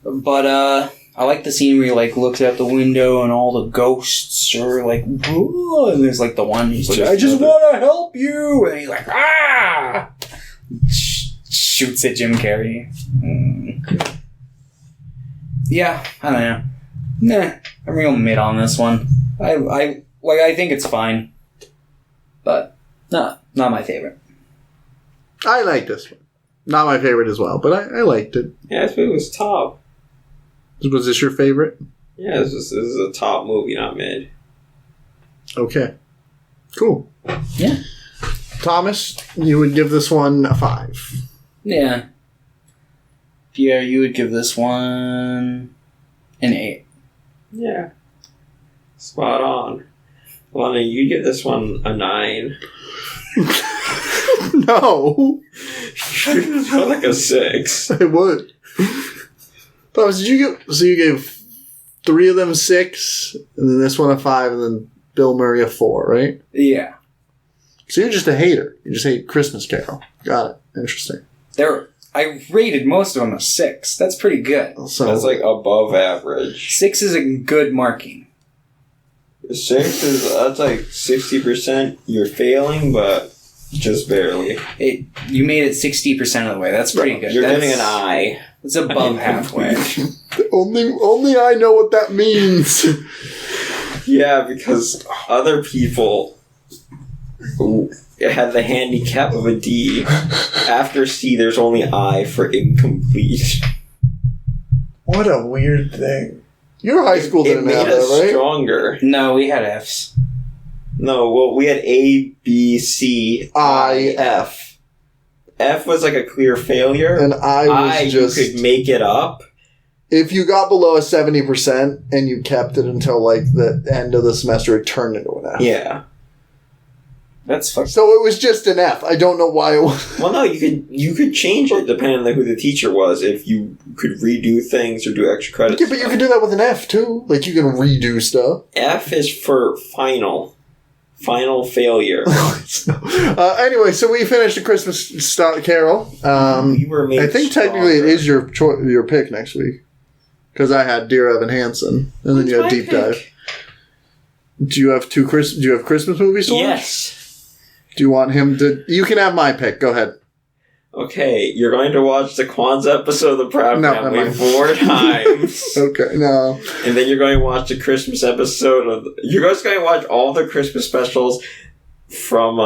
but I like the scene where he like looks out the window and all the ghosts are like, whoa, and there's like the one who's like, I just want to help you, and he's like, ah. Shoots at Jim Carrey. Yeah, I don't know. Nah, I'm real mid on this one. I think it's fine, but not my favorite. I like this one. Not my favorite as well, but I liked it. Yeah, this movie was top. Was this your favorite? Yeah, this is a top movie, not mid. Okay. Cool. Yeah. Thomas, you would give this one a 5. Yeah. Pierre, you would give this one an 8. Yeah. Spot on. Lana, you give this one a 9. No. It's like a 6. I would. Thomas, you gave 3 of them 6, and then this one a 5, and then Bill Murray a 4, right? Yeah. So you're just a hater. You just hate Christmas Carol. Got it. Interesting. I rated most of them a 6. That's pretty good. So that's like above average. 6 is a good marking. 6 is that's like 60%. You're failing, but just barely. You made it 60% of the way. That's pretty good. You're getting an I. It's above halfway. Only I know what that means. Yeah, because other people had the handicap of a D. After C, there's only I for incomplete. What a weird thing. Your high school didn't have that, right? It made us stronger. No, we had Fs. No, well, we had A, B, C, I, F. F was like a clear failure. And I was just... You could make it up. If you got below a 70% and you kept it until like the end of the semester, it turned into an F. Yeah. That's fucked. So it was just an F. I don't know why it was. Well, no, you could change it depending on who the teacher was. If you could redo things or do extra credits. Yeah, but you can do that with an F too. Like you can redo stuff. F is for final failure. Anyway, so we finished the Christmas Carol. You were made I think technically it is your pick next week because I had Dear Evan Hansen, and then you had Deep Dive. Do you have Christmas movies to watch? Yes. Do you want him to... You can have my pick. Go ahead. Okay, you're going to watch the Kwanzaa episode of The Proud Family 4 times. Okay, no. And then you're going to watch the Christmas episode of... You're just going to watch all the Christmas specials from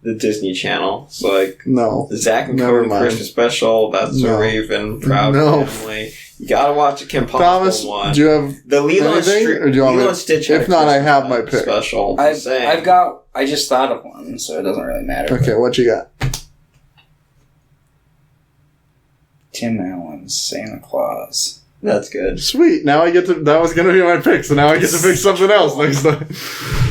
the Disney Channel. So, like... No. The Zack and Cody Christmas special, That's a Raven, Proud Family... You gotta watch the Kim Possible Thomas, one. Do you have the Lilo and Stitch? If not, I have my pick. Special. I just thought of one, so it doesn't really matter. Okay, what you got? Tim Allen's Santa Claus. That's good. Sweet. Now I get to... That was going to be my pick, so now I get to pick something else next time.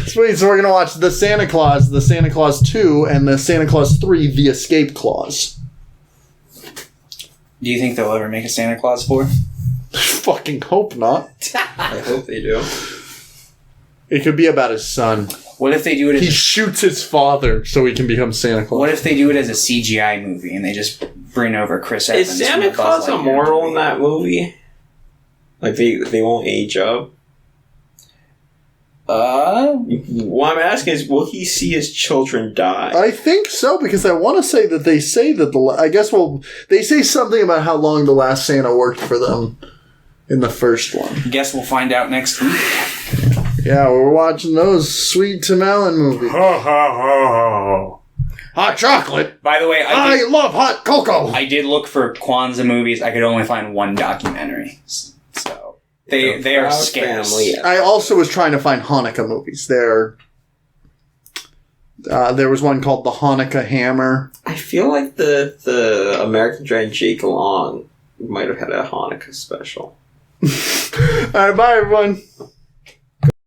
Sweet. So we're going to watch the Santa Claus 2, and the Santa Claus 3, The Escape Clause. Do you think they'll ever make a Santa Claus 4? Fucking hope not. I hope they do. It could be about his son. What if they do it as... He shoots his father so he can become Santa Claus. What if they do it as a CGI movie and they just bring over Chris Evans? Is Santa Claus immortal in that movie? Like, they won't age up? What I'm asking is, will he see his children die? I think so, because I want to say that they say that they say something about how long the last Santa worked for them in the first one. Guess we'll find out next week. Yeah, we're watching those sweet Tim Allen movies. Hot chocolate. By the way, I love hot cocoa. I did look for Kwanzaa movies. I could only find one documentary. So they are scarce. I also was trying to find Hanukkah movies. There was one called The Hanukkah Hammer. I feel like the American Giant Jake Long might have had a Hanukkah special. All right, bye everyone.